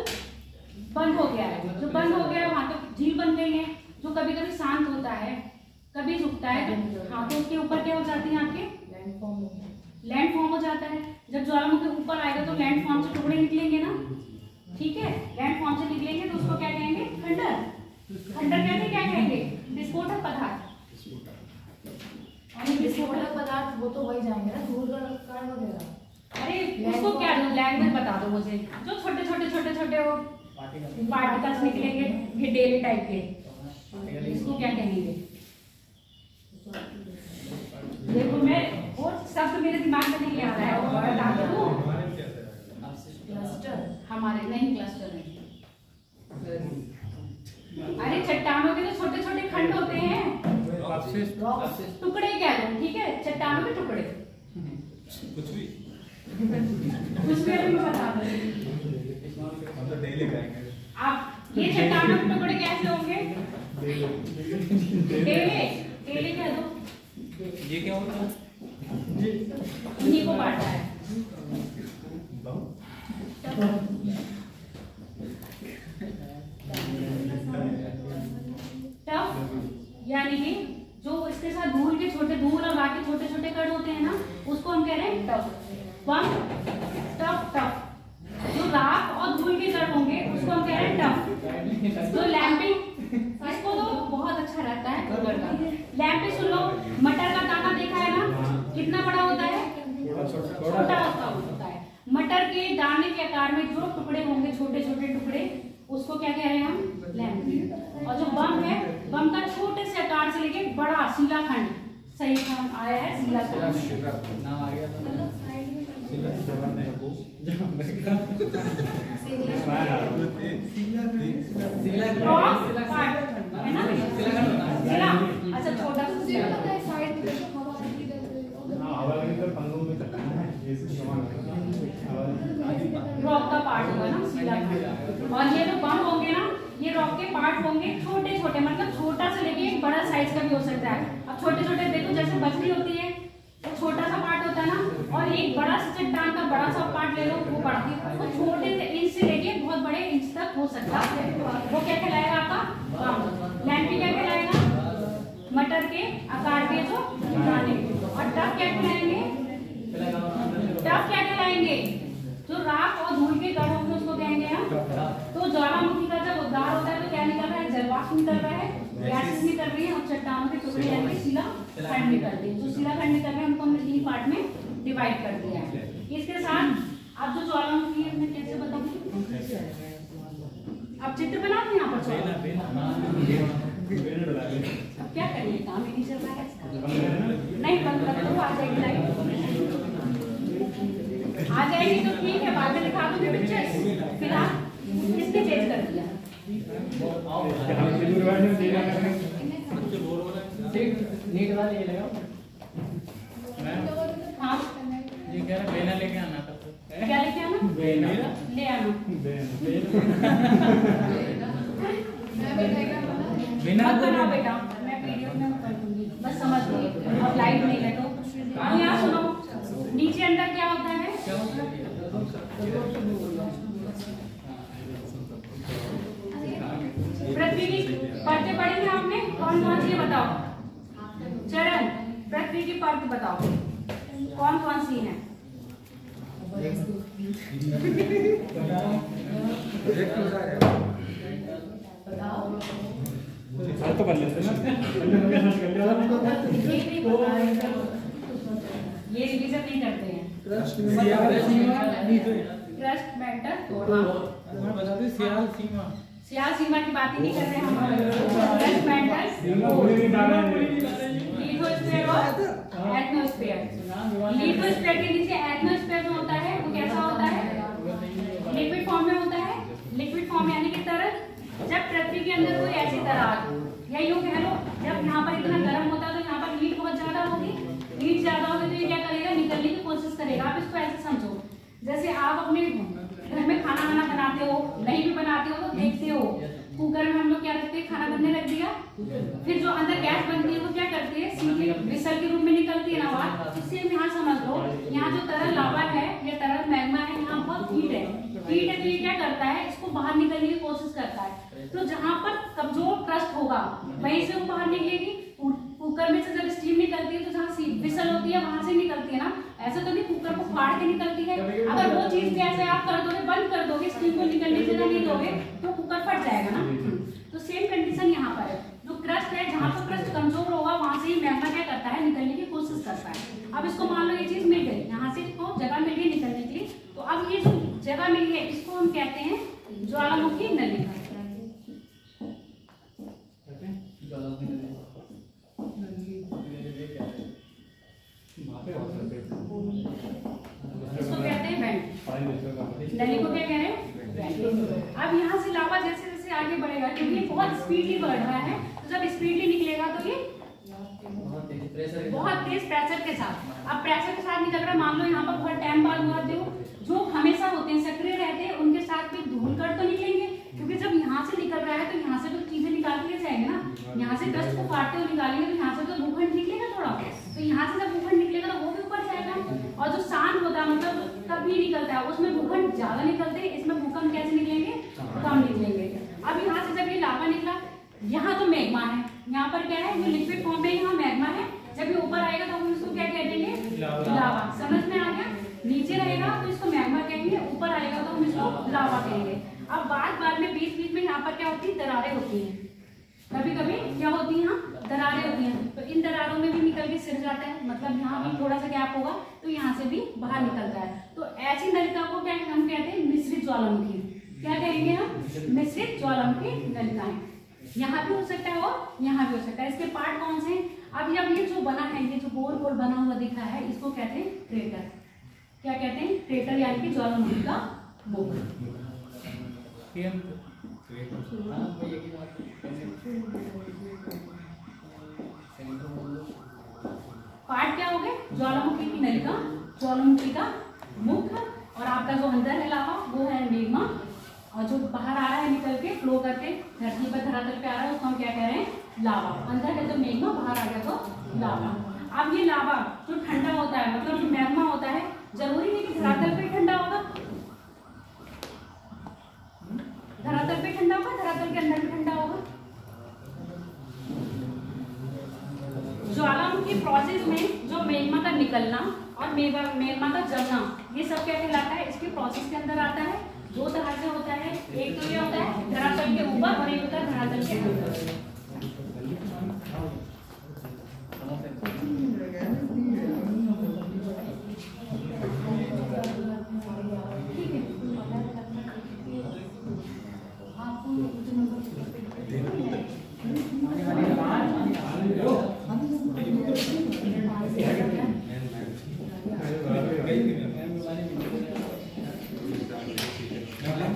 बंद हो गया है। जो बंद हो गया है वहां तो झील बन गई है। जो कभी कभी शांत होता है कभी झुकता है, तो हाँ तो उसके ऊपर क्या हो जाती है आपके? लैंड फॉर्म हो जाता है। जब ज्वालामुखी ऊपर आएगा तो लैंड फॉर्म से टुकड़े निकलेंगे ना, ठीक है, लैंड फॉर्म से निकलेंगे तो उसको क्या कहेंगे? खंडर। खंडर कहते क्या कहेंगे? विस्फोटक पदार्थ। और विस्फोटक पदार्थ वो तो वही जाएंगे ना, धूल कण वगैरह। अरे उसको क्या लैंग्वेज बता दो मुझे, जो छोटे छोटे वो पार्टिकल्स निकलेंगे ये डेली टाइप के, इसको क्या कहेंगे? देखो मैं वो शब्द मेरे दिमाग में नहीं आ रहा है, वो बता दूं। क्लस्टर, हमारे नहीं क्लस्टर नहीं। अरे चट्टानों के तो छोटे छोटे खंड होते हैं, टुकड़े कह दो, ठीक है, चट्टानों के टुकड़े, कुछ भी मैं बता दूं। आप ये चट्टानों के टुकड़े कैसे होंगे? टेले कह दो। ये क्या होता है? उन्हीं को बांटा है। टफ यानी कि जो इसके साथ धूल के छोटे धूल और बाकी छोटे छोटे कण होते हैं ना, उसको हम कह रहे हैं टफ। टफ जो राख और धूल के कण होंगे उसको हम कह रहे हैं टफ। जो लैंपिंग, इसको तो बहुत अच्छा रहता है कूलर का। लैंपिंग सुन लो, मटर का दाना देखा है ना, कितना बड़ा होता है? छोटा होता है। मटर के दाने के आकार में जो टुकड़े होंगे, छोटे छोटे टुकड़े, उसको क्या कह रहे हैं हम? लैंपिंग। और जो बम है, बम का छोटे से आकार से लेके बड़ा शिलाखंड, सही नाम आया है शिलाखंड। क्रॉस पार्ट है ना, सिला। अच्छा छोटा सा सिला रॉक का पार्ट होगा ना, सिला पार्ट। और ये जो बम होंगे ना, ये रॉक के पार्ट होंगे छोटे छोटे, मतलब छोटा से लेके एक बड़ा साइज का भी हो सकता है। अब छोटे छोटे देखो, जैसे बजरी होती है तो छोटा सा पार्ट होता है ना, और एक बड़ा सा चट्टान का बड़ा सा पार्ट ले लो, वो बड़ा, तो छोटे से इंच से लेके बहुत बड़े इंच तक हो सकता है। वो क्या कहलाएगा आपका लैंपी, क्या कहलाएगा मटर के आकार के जो दाने। और टफ क्या कहलाएंगे, टफ क्या कहलाएंगे, जो राख और धूल के कण होंगे उसको कहेंगे हम। तो ज्वालामुखी का जब उद्गार होता है तो क्या निकल रहा है, जलवाष्प निकल रहा है, गैसेस निकल रही है, और चट्टानों के टुकड़े यानी शिला खंड निकल रही है। जो शिला खंड निकल रहे हैं उनको हमने 3 पार्ट में डिवाइड कर दिया है। इसके साथ अब जो ज्वालामुखी है मैं कैसे बताऊंगी, अब चित्र बनाते हैं यहाँ पर। अब क्या करिए, काम ही नहीं चल रहा है इसका। नहीं बंद कर दो, आ जाएगी लाइट, आ जाएगी तो ठीक है, बाद में दिखा दूंगी पिक्चर्स। फिलहाल इसके चेंज कर दिया। नीट वाला ये लगाओ। हाँ ये कह रहा बेना लेके आना था। क्या लेके आना, बेना ले आना। बिना मत बनाओ बेटा, मैं पीडीएफ में कर दूंगी, बस समझ लो। अब लाइट नहीं है तो अब यहाँ सुनो, नीचे अंदर क्या होता है, पृथ्वी की परतें पढ़ी आपने, कौन कौन सी बताओ। चरण, पृथ्वी की परत बताओ कौन कौन सी है। तो कर लेते ना, ये रिवीजन नहीं करते हैं। क्रस्ट मेंटल बताते सियाल सीमा, सियाल सीमा की बात ही नहीं कर रहे हम। क्रस्ट मेंटल, लिथोस्फीयर और एटमॉस्फेयर। लिथोस्फीयर के नीचे एटमॉस्फेयर जो होता है वो कैसा होता है, लिक्विड फॉर्म में होता है। लिक्विड फॉर्म यानी कि तरल। जब पृथ्वी के अंदर कोई ऐसी तरह, या यूं कह लो, जब यहाँ पर इतना गर्म होता है तो यहाँ पर हीट बहुत ज्यादा होगी। हीट ज्यादा होगी तो ये क्या करेगा, निकलने की कोशिश करेगा। आप इसको ऐसे समझो, जैसे आप अपने घर में खाना वाना बनाते हो, नहीं भी बनाते हो तो देखते हो कुकर में हम लोग क्या रखते हैं, खाना बनने रख दिया, फिर जो अंदर गैस बनती है वो क्या करती है, सीधे विसल के रूप में निकलती है ना बाहर। इससे हम यहाँ समझ लो, यहाँ जो तरल लावा है या तरल मैग्मा है, यहाँ बहुत हीट है। हीट है तो ये क्या करता है, इसको बाहर निकलने की कोशिश करता है। तो जहाँ पर कमजोर क्रस्ट होगा वहीं से वो बाहर निकलेगी। कुकर में से जब स्टीम निकलती है तो जहाँ विसल होती है वहां से निकलती है ना, ऐसा तो नहीं कुकर को फाड़ के निकलती है। अगर वो चीज भी ऐसे आप कर दोगे, बंद कर दोगे, स्टीम को निकलने से नहीं दोगे तो कुकर फट जाएगा ना। तो सेम कंडीशन यहाँ पर है। जो क्रस्ट है, जहाँ पर क्रस्ट कमजोर होगा वहां से ही मैग्मा क्या करता है, निकलने की कोशिश करता है। अब इसको मान लो ये चीज मिल गई, यहाँ से इसको जगह मिल गई निकलने के लिए। तो अब ये जो जगह मिली है इसको हम कहते हैं ज्वालामुखी नलिका। इसको कहते हैं वेंट। नली को क्या कह रहे हैं, वेंट। अब यहाँ से लावा जैसे जैसे आगे बढ़ेगा, क्योंकि ये बहुत स्पीडली बढ़ रहा है, तो जब स्पीडली निकलेगा तो ये बहुत तेज प्रेशर के साथ। अब प्रेशर के साथ निकल रहा है, मान लो यहाँ पर बहुत टाइम बाद हुआ, जो हमेशा होते हैं सक्रिय रहते हैं उनके साथ भी धूल कण तो निकलेंगे, क्योंकि जब यहाँ से निकल रहा है तो यहाँ से तो चीजें निकाल के जाएंगे ना। यहाँ से क्रस्ट को काटते हुए निकालेंगे तो यहाँ से तो भूखंड निकलेगा थोड़ा, तो यहाँ से जब भूखंड निकलेगा तो वो भी ऊपर जाएगा। और जो शांत होता है, मतलब तभी निकलता है, उसमें भूखंड ज्यादा निकलते हैं, इसमें भूखंड कैसे निकलेंगे, कम निकलेंगे। अब यहाँ से जब ये लावा निकला, यहाँ तो मैग्मा है, यहाँ पर क्या है, जो लिक्विड फॉर्म में यहाँ मैग्मा है। जब ये ऊपर आएगा तो हम इसको क्या कह देंगे, लावा। समझ में आ गया। नीचे रहेगा तो इसको मैग्मा कहेंगे, ऊपर आएगा तो हम इसको लावा कहेंगे। अब बाद में बीच में यहाँ पर क्या होती है, दरारें होती हैं। कभी कभी क्या होती है, यहाँ दरारें होती हैं, तो इन दरारों में भी निकल के सिर जाता है, मतलब यहाँ भी थोड़ा सा गैप होगा तो यहाँ से भी बाहर निकलता है। तो ऐसी नलिका को क्या हम कहते हैं, मिश्रित ज्वालामुखी। क्या कहेंगे हम, मिश्रित ज्वालामुखी नलिकाएं। यहाँ भी हो सकता है और यहाँ भी हो सकता है। इसके पार्ट कौन से हैं, अब ये जो बना है, ये जो गोल गोल बना हुआ दिख रहा है, इसको कहते हैं क्रेटर। क्या कहते हैं, क्रेटर यानी कि ज्वालामुखी का मुख। पार्ट क्या हो गए? ज्वालामुखी की नलिका, ज्वालामुखी का मुख, और आपका जो अंदर है लावा वो है मैग्मा, और जो बाहर आ रहा है निकल के फ्लो करके धरती पर धरातल पे आ रहा है उसको हम क्या कह रहे हैं? लावा। अंदर है तो मैग्मा, बाहर आ गया तो लावा। अब ये लावा जो ठंडा होता है, मतलब जो मैग्मा होता है, जरूरी नहीं कि धरातल पे ठंडा होगा, धरातल पे ठंडा होगा, धरातल के अंदर भी ठंडा होगा। ज्वालामुखी प्रोसेस में जो मैग्मा का निकलना और मैग्मा का जमना, ये सब क्या कहलाता है? इसके प्रोसेस के अंदर आता है। दो तरह से होता है, एक तो ये होता है धरातल के ऊपर और एक होता है धरातल के अंदर।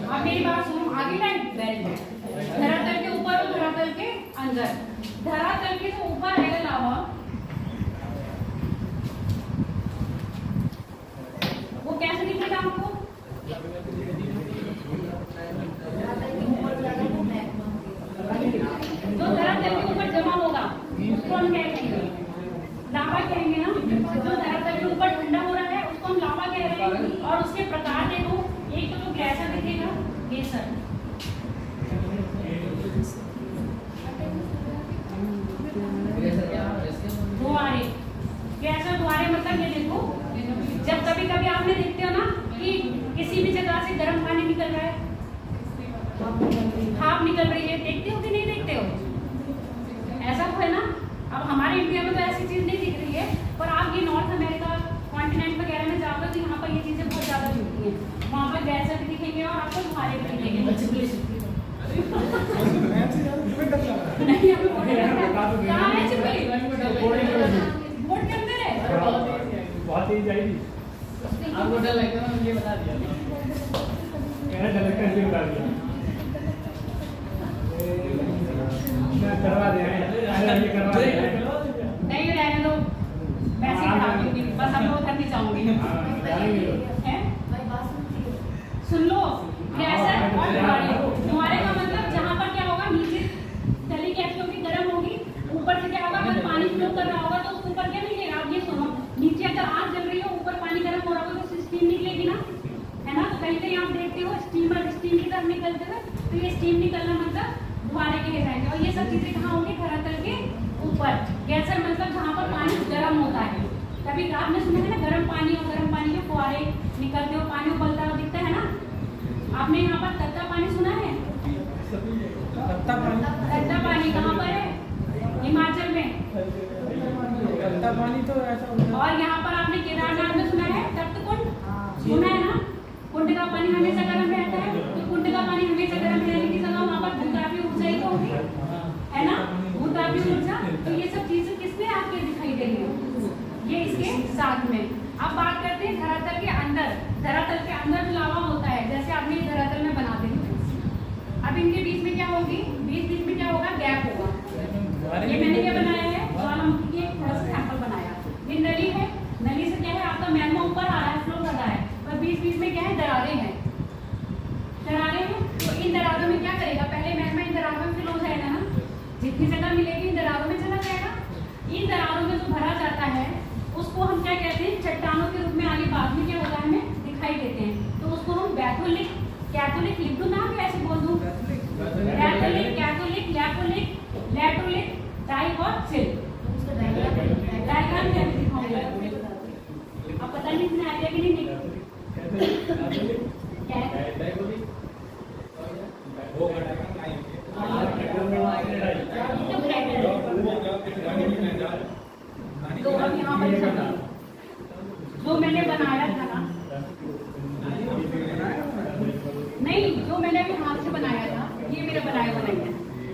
अब मेरी बात सुनो, आगे लाइन धरातल के ऊपर और धरातल के अंदर। धरातल के जो ऊपर है लावा, वो कैसे दिखेगा आपको? जो धरातल के ऊपर जमा होगा उसको हम क्या कहेंगे? लावा कहेंगे ना। जो धरातल के ऊपर ठंडा हो रहा है उसको हम लावा कह रहे हैं। और उसके प्रकार देखो, एक तो जो गैसा दिखेगा गेसर, धुआरे, गैसर धुआरे, मतलब ये देखो, जब कभी कभी आपने देखते हो ना कि किसी भी जगह से गर्म पानी निकल रहा है, भाप निकल रही है, देखते हो कि नहीं देखते हो? ऐसा तो है ना। अब हमारे इंडिया में तो ऐसी चीज नहीं दिख रही है, पर आप ये नॉर्थ अमेरिका कॉन्टिनेंट वगैरह में जाओगे तो यहाँ पर ये चीजें बहुत ज्यादा मिलती हैं। वहाँ पर गैसर भी दिखेंगे और आपको धुआरे भी दिखेंगे। नहीं, कहाँ है छिपकली? बोट के अंदर है। बहुत ही जाएगी। आपको डर लगता है ना, ये बता दिया। कहना डर लगता है इसलिए बता दिया। करवा दे, ये करवा दे। नहीं रहने दो, वैसे ही खा लूंगी, बस हम लोग करनी चाहूंगी। सुन लो, गैसर और धुआरे। धुआरे का मतलब जहाँ पर क्या होगा, नीचे तली कैसी होगी? गर्म होगी। ऊपर से क्या होगा? अगर पानी फ्लो कर रहा होगा तो उसके ऊपर क्या निकलेगा? आप ये सुनो, नीचे अगर आग जल रही हो, ऊपर पानी गर्म हो रहा होगा तो स्टीम निकलेगी ना, है ना। तो कहीं कहीं आप देखते हो स्टीमर स्टीम की तरफ निकलते हुए, तो ये स्टीम निकलना मतलब धुआरे कहे जाएंगे। और ये सब चीजें कहाँ होंगी? धरातल के ऊपर। गैसर मतलब जहाँ पर पानी गर्म होता है। कभी आपने सुना है ना, गर्म पानी और गर्म पानी के फुहारे निकलते हो, पानी उबलता हुआ दिखता है ना। आपने यहाँ पर तत्ता पानी सुना है? तत्ता पानी कहाँ पर है? हिमाचल में। तत्ता पानी तो ऐसा होता है। और यहाँ पर आपने केदारनाथ में सुना है तप्त कुंड, सुना है ना? कुंड का पानी हमेशा गर्म रहता है। तो कुंड का पानी हमेशा गर्म रहने की जगह वहाँ पर भूतापी ऊर्जा ही तो होगी, है ना। भूतापी ऊर्जा, तो ये सब चीजें किसमें आपके दिखाई दे रही है? ये इसके साथ में। अब बात करते हैं धरातल के अंदर। धरातल के अंदर जो लावा होता है, जैसे आपने धरातल में बना दी, अब इनके बीच में क्या होगी? बीच में क्या होगा? गैप होगा। ये मैंने क्या बनाया है? ज्वालामुखी की एक थोड़ा सा सैंपल बनाया। ये नली है, नली से क्या है? आपका मैग्मा ऊपर आ रहा है, फ्लो कर रहा है, और बीच में क्या है? दरारें हैं। दरारें हैं, तो इन दरारों में क्या करेगा? पहले मैग्मा इन दरारों में फिल हो जाएगा ना, जितनी जगह मिलेगी इन दरारों में चला जाएगा। इन दरारों में जो भरा जाता है उसको हम क्या कहते हैं? चट्टानों के रूप में आगे बाद में क्या होता है? हमें दिखाई देते हैं। तो उसको हम बैथोलिक, कैथोलिक लिख दूं ना, कैसे बोल दूं? कैथोलिक, कैथोलिक, लैकोलिक, लैटोलिक, डाइक और सिल। डायग्राम कैसे दिखाऊंगी? अब पता नहीं इसमें आइडिया कि नहीं? तो अब यहाँ पर जो मैंने बनाया था ना, नहीं, जो मैंने अभी हाथ से बनाया था, ये मेरा बनाया हुआ नहीं है।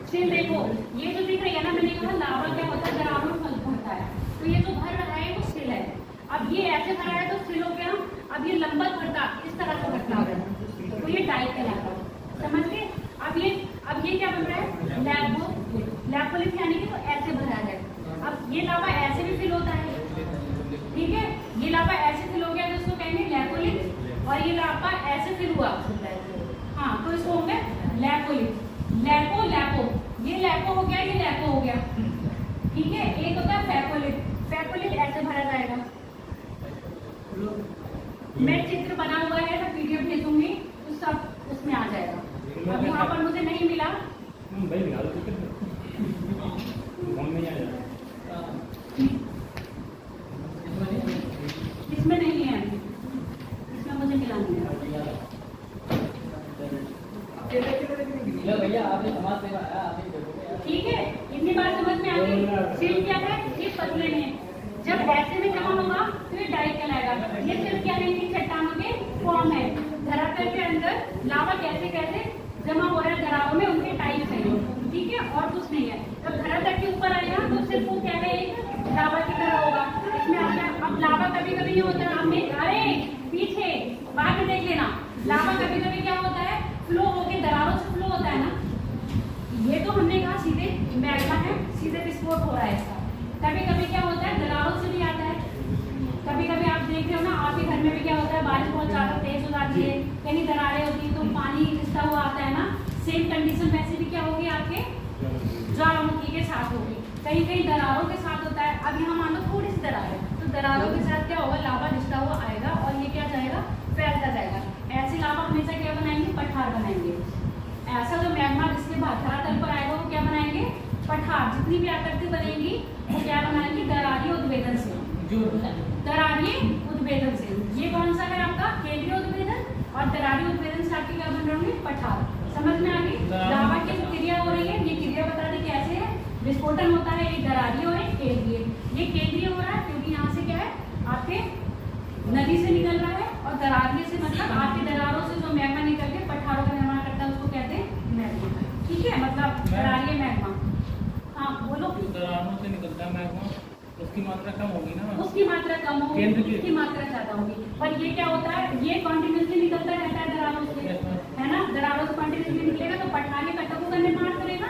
स्टिल देखो, ये जो दिख रही है ना, मैंने कहा लावा क्या होता है? दरारों में भरता है। तो ये जो भर रहा है वो स्टिल है। अब ये ऐसे भरा है तो स्टिल हो गया। अब अब ये लंबत भरता इस तरह से भरता है तो ये डाइक कहलाता है। समझ गए? अब ये क्या बन रहा है? लैपोलिथ यानी कि तो ऐसे भरा जाए। अब ये लावा ऐसे भी फिल होता है, ठीक है? ये लावा ऐसे फिल हो गया तो इसको कहेंगे लैपोलिथ, और ये लावा ऐसे फिल हुआ, हाँ, तो इसको हो गया लैपोलिथ। लैपो ये लैपो हो गया, ये लैपो हो गया, ठीक है? एक होता है फैकोलिथ ऐसे भरा जाएगा। मैं चित्र बना हुआ है तो पीडीएफ भेजूंगी तो सब उसमें आ जाएगा। अब यहाँ पर मुझे नहीं मिला, इसमें नहीं है, इसमें मुझे मिला नहीं है। भैया आपने समाज सेवा आपने देखोगे, ठीक है, इतनी बात समझ में आ गई। सिर्फ क्या है? ये पतले में जब ऐसे में जमा होगा तो ये डाइक कहलाएगा। ये सिर्फ क्या है? इनकी चट्टानों के फॉर्म है। धरातल के अंदर लावा कैसे कैसे जमा हो रहा है दरारों में, उनके टाइप है, ठीक है, और कुछ नहीं है। जब धरातल के ऊपर आएगा तो सिर्फ वो क्या है? एक लावा की तरह होगा। इसमें अब लावा कभी कभी ये होता है, हमें अरे पीछे बाद में देख लेना, लावा कभी कभी क्या होता है? फ्लो होके दरारों से फ्लो होता है ना। ये तो हमने कहा सीधे मैग्मा है, सीधे विस्फोट हो रहा है इसका। कभी कभी क्या होता है? दरारों से भी आता है। कभी कभी आप देख रहे हो ना, आपके घर में भी क्या होता है? बारिश बहुत ज्यादा तेज हो जाती है, कहीं दरारें होती है तो पानी रिसता हुआ आता है ना। सेम कंडीशन वैसे भी क्या होगी? आपके ज्वालामुखी के साथ होगी, कहीं कहीं दरारों के साथ होता है। अब यहाँ मानो थोड़ी सी दरार है तो दरारों के साथ क्या होगा? लावा रिसता हुआ आएगा और ये क्या जाएगा? फैलता जाएगा। ऐसे लावा हमेशा क्या बनाएंगे? पठार बनाएंगे। ऐसा जो मैग्मा जिसके बाद धरातल पर आएगा वो क्या बनाएंगे? पठार। जितनी भी आकृति बनेगी वो क्या बनाएंगे? दरारीय उद्भेदन से, दरारीय उद्भेदन से। ये कौन सा है आपका? केंद्रीय उद्भेदन, और दरारीय उद्भेदन से आपके क्या बन रहे होंगे? पठार। समझ में आ गई? लावा की जो क्रिया हो रही है, ये क्रिया बता दें कैसे है। विस्फोटन होता है, एक दरारीय और एक केंद्रीय। ये केंद्रीय हो रहा है क्योंकि यहाँ से क्या है? आपके नदी से निकल रहा है, और दरारीय से मतलब आपके दरारों से जो मैग्मा निकल के पठारों का निर्माण करता है उसको कहते हैं मैग्मा, ठीक है? मतलब दरारीय मैग्मा। हाँ बोलो। दरारों से निकलता है मैग्मा, उसकी मात्रा कम होगी ना? उसकी मात्रा कम होगी, उसकी मात्रा ज्यादा होगी। पर ये क्या होता है? ये कॉन्टिन्यूसली निकलता रहता है दरारों से, है ना? दरारों से कॉन्टिन्यूसली निकलेगा तो पठार के कटकों का निर्माण करेगा।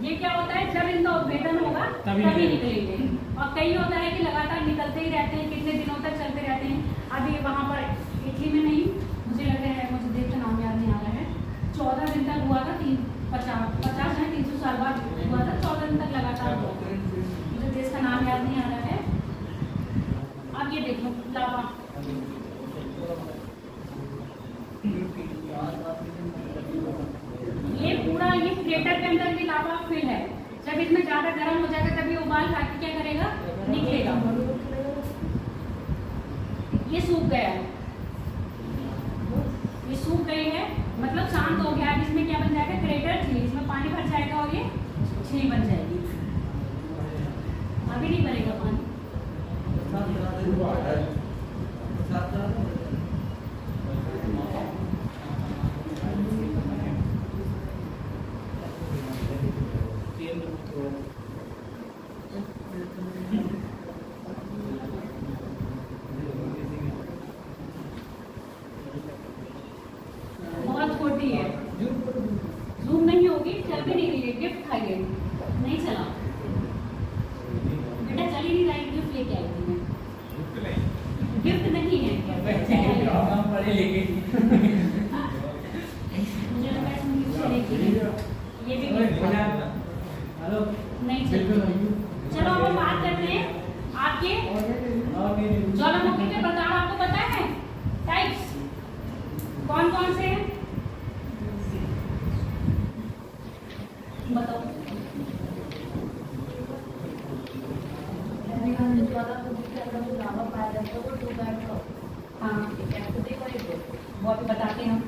ये क्या होता है? जब इनका उद्भेदन होगा तभी निकलेंगे। और कई होता है कि लगातार निकलते ही रहते हैं, कितने दिनों तक चलते रहते हैं। अभी वहाँ पर इटली में नहीं, मुझे लग रहा है, मुझे देख का नाम याद नहीं आ रहा है, 14 दिन तक हुआ था, 350 साल बाद हुआ था, 14 दिन तक लगातार हुआ था। मुझे देश का नाम याद नहीं आ रहा है। अब ये देख लो लावा, ये पूरा ये क्रेटर के अंदर भी लावा फिल है। जब इसमें ज्यादा गर्म हो जाएगा तभी उबाल खाके क्या करेगा? निकलेगा। ये सूख गया है, ये सूख गई है, मतलब शांत हो गया। अब इसमें क्या बन जाएगा? क्रेटर झील। इसमें पानी भर जाएगा और ये झील बन जाएगी। अभी नहीं भरेगा पानी। बहुत छोटी है, जूम नहीं होगी, चल भी नहीं रही है। गिफ्ट खाइए, नहीं चला बेटा, चल ही नहीं रहा है। गिफ्ट लेके आई थी मैं, गिफ्ट नहीं है, पढ़े लिखे मुझे लगा इसमें गिफ्ट लेके ये भी गिफ्ट हेलो नहीं चल। चलो हम बात करते हैं आपके ज्वालामुखी के प्रकार। आपको पता है टाइप्स कौन कौन से हैं? बताओ। हाँ वो अभी बताते हैं हम।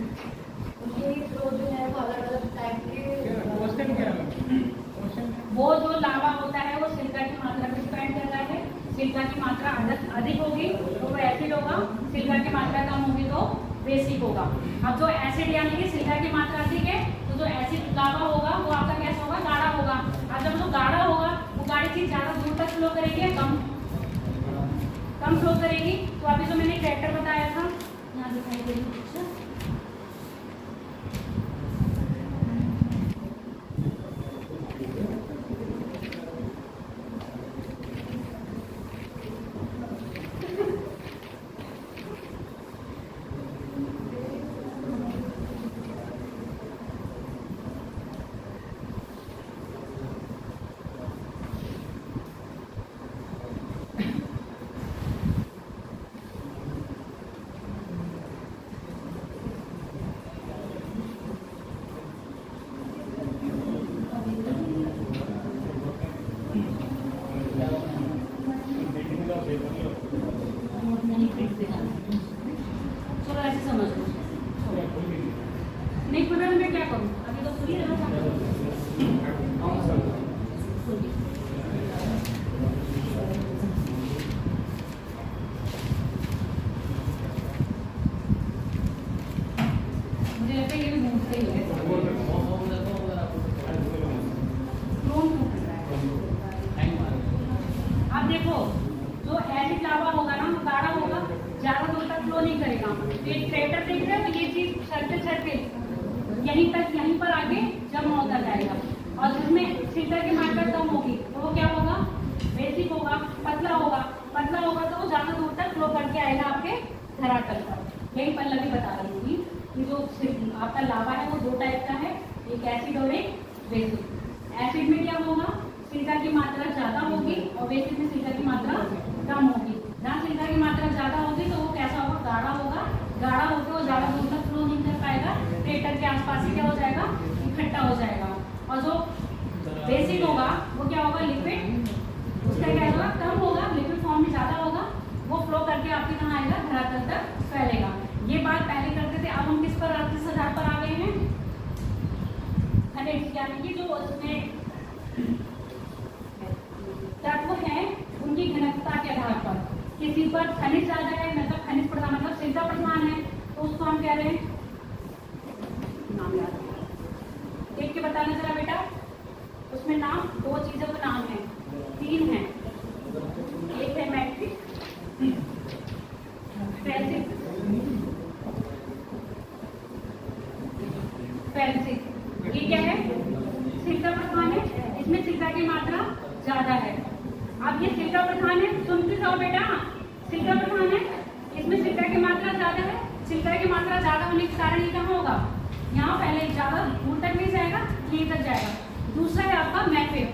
वो जो लावा होता है वो सिलिका की मात्रा पर डिपेंड करता है। सिलिका की मात्रा अधिक होगी तो वो एसिड होगा, सिलिका की मात्रा कम होगी तो बेसिक होगा। अब जो एसिड यानी कि सिलिका की मात्रा अधिक है तो जो एसिड लावा होगा वो आपका कैसा होगा? गाढ़ा होगा। और जब जो गाढ़ा होगा वो गाढ़ी चीज ज्यादा दूर तक फ्लो करेगी या कम फ्लो करेगी? तो अभी जो मैंने कैरेक्टर बताया था नहीं खुल रहा है, मैं क्या करूँ? अभी तो खुली रहना चाहता हूँ। मुझे लगता है ये भी घूमते ही है। अब देखो, जो एसिड लावा होगा ना, वो गाढ़ा होगा, ज्यादा दूर तक फ्लो नहीं करेगा। ये क्रेटर देख रहे हो, ये चीज सर्कल यहीं तक, यहीं पर आगे जमा होता जाएगा। और जिसमें सिल्टर की मात्रा कम होगी तो वो क्या होगा? बेसिक होगा, पतला होगा। पतला होगा तो वो ज्यादा दूर तक फ्लो करके आएगा आपके धरातल पर। यही पल्लवी बता रही थी कि जो आपका लावा है वो दो टाइप का है, एक एसिड और एक बेसिक। एसिड में क्या होगा? सिल्का की मात्रा ज्यादा होगी और बेसिक में सिल्का की मात्रा कम होगी। जहाँ सिल्का की मात्रा ज्यादा होगी तो वो कैसा होगा? गाढ़ा होगा। गाढ़ा होकर वो ज्यादा दूर तक फ्लो नहीं कर पाएगा, क्रेटर के आसपास ही क्या हो जाएगा? इकट्ठा हो जाएगा। और जो बेसिक होगा वो क्या होगा? लिक्विड, उसका क्या होगा? कम होगा, लिक्विड फॉर्म में ज्यादा होगा, वो फ्लो करके आपके कहाँ आएगा? धरातल तक फैलेगा। ये बात पहले करते थे, अब हम किस पर, किस आधार पर आ गए हैं? खनिज, यानी कि जो उसमें तत्व है उनकी घनत्व के आधार पर। किसी पर खनिज ज्यादा है, मतलब खनिज प्रधान, मतलब सिल्का प्रधान है, तो उसको हम कह रहे हैं, नाम याद देख के बताना जरा बेटा। उसमें नाम, दो चीजों का नाम है, तीन है। एक है मैट्रिक, फेल्सिक। ये क्या है? सिल्का प्रधान है, इसमें सिल्का की मात्रा ज्यादा है। अब ये सिल्का प्रधान है, सुनते जाओ बेटा, सिल्का प्रधान है, इसमें सिल्का की मात्रा ज्यादा है। सिल्का की मात्रा ज्यादा होने के कारण ये कहाँ होगा? यहाँ पहले ज्यादा दूर तक नहीं जाएगा, यहीं तक जाएगा। दूसरा है आपका मैफिक।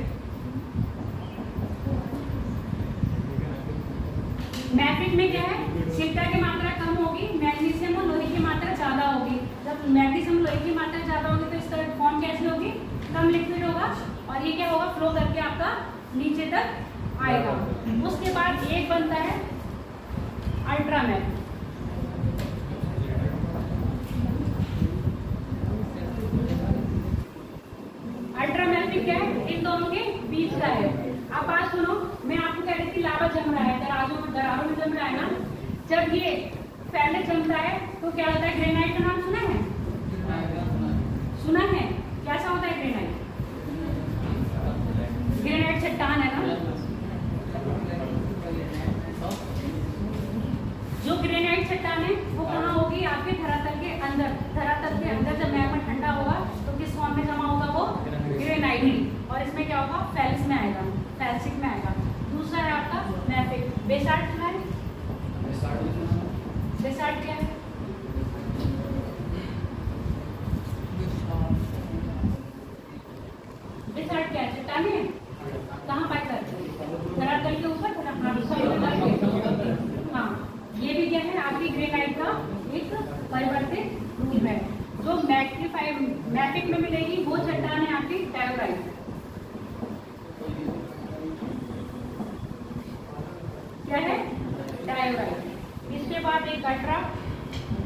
मैफिक में क्या है? सिल्का की मात्रा कम होगी, मैग्नीशियम और लोहे की मात्रा ज्यादा होगी। जब मैग्नीशियम लोहे की मात्रा ज्यादा होगी तो इसका फॉर्म कैसे होगी? कम लिक्विड होगा और ये क्या होगा? फ्लो करके आपका नीचे तक आएगा। उसके बाद एक बनता है अल्ट्रामैफ। अल्ट्रामैफिक क्या है? इन दोनों के बीच का है। अब बात सुनो, मैं आपको कह रही थी लावा जम रहा है, दरारों में जम रहा है ना। जब ये पहले जमता है तो क्या होता है? ग्रेनाइट का नाम सुना है? सुना है? कैसा होता है ग्रेनाइट? ग्रेनाइट चट्टान है ना। जो ग्रेनाइट चट्टान है वो कहाँ होगी? आपके धरातल के अंदर। धरातल के अंदर जब मैग्मा ठंडा होगा तो किस फॉर्म में जमा होगा? वो ग्रेनाइट ही। और इसमें क्या होगा? फेल्स में आएगा, फेल्सिक में आएगा। दूसरा है आपका मैफिक। बेसाल्ट क्या है? बेसाल्ट क्या है? बेसाल्ट क्या है? चट्टान है। कहाँ पाई जाती है? धरातल के ऊपर। हाँ, ये भी क्या है? आपकी ग्रेनाइट का एक परिवर्तित रूप है। जो मैफिक में मिलेगी वो चट्टान है आपकी डायोराइट। क्या है? डायोराइट। इसके बाद एक अल्ट्रा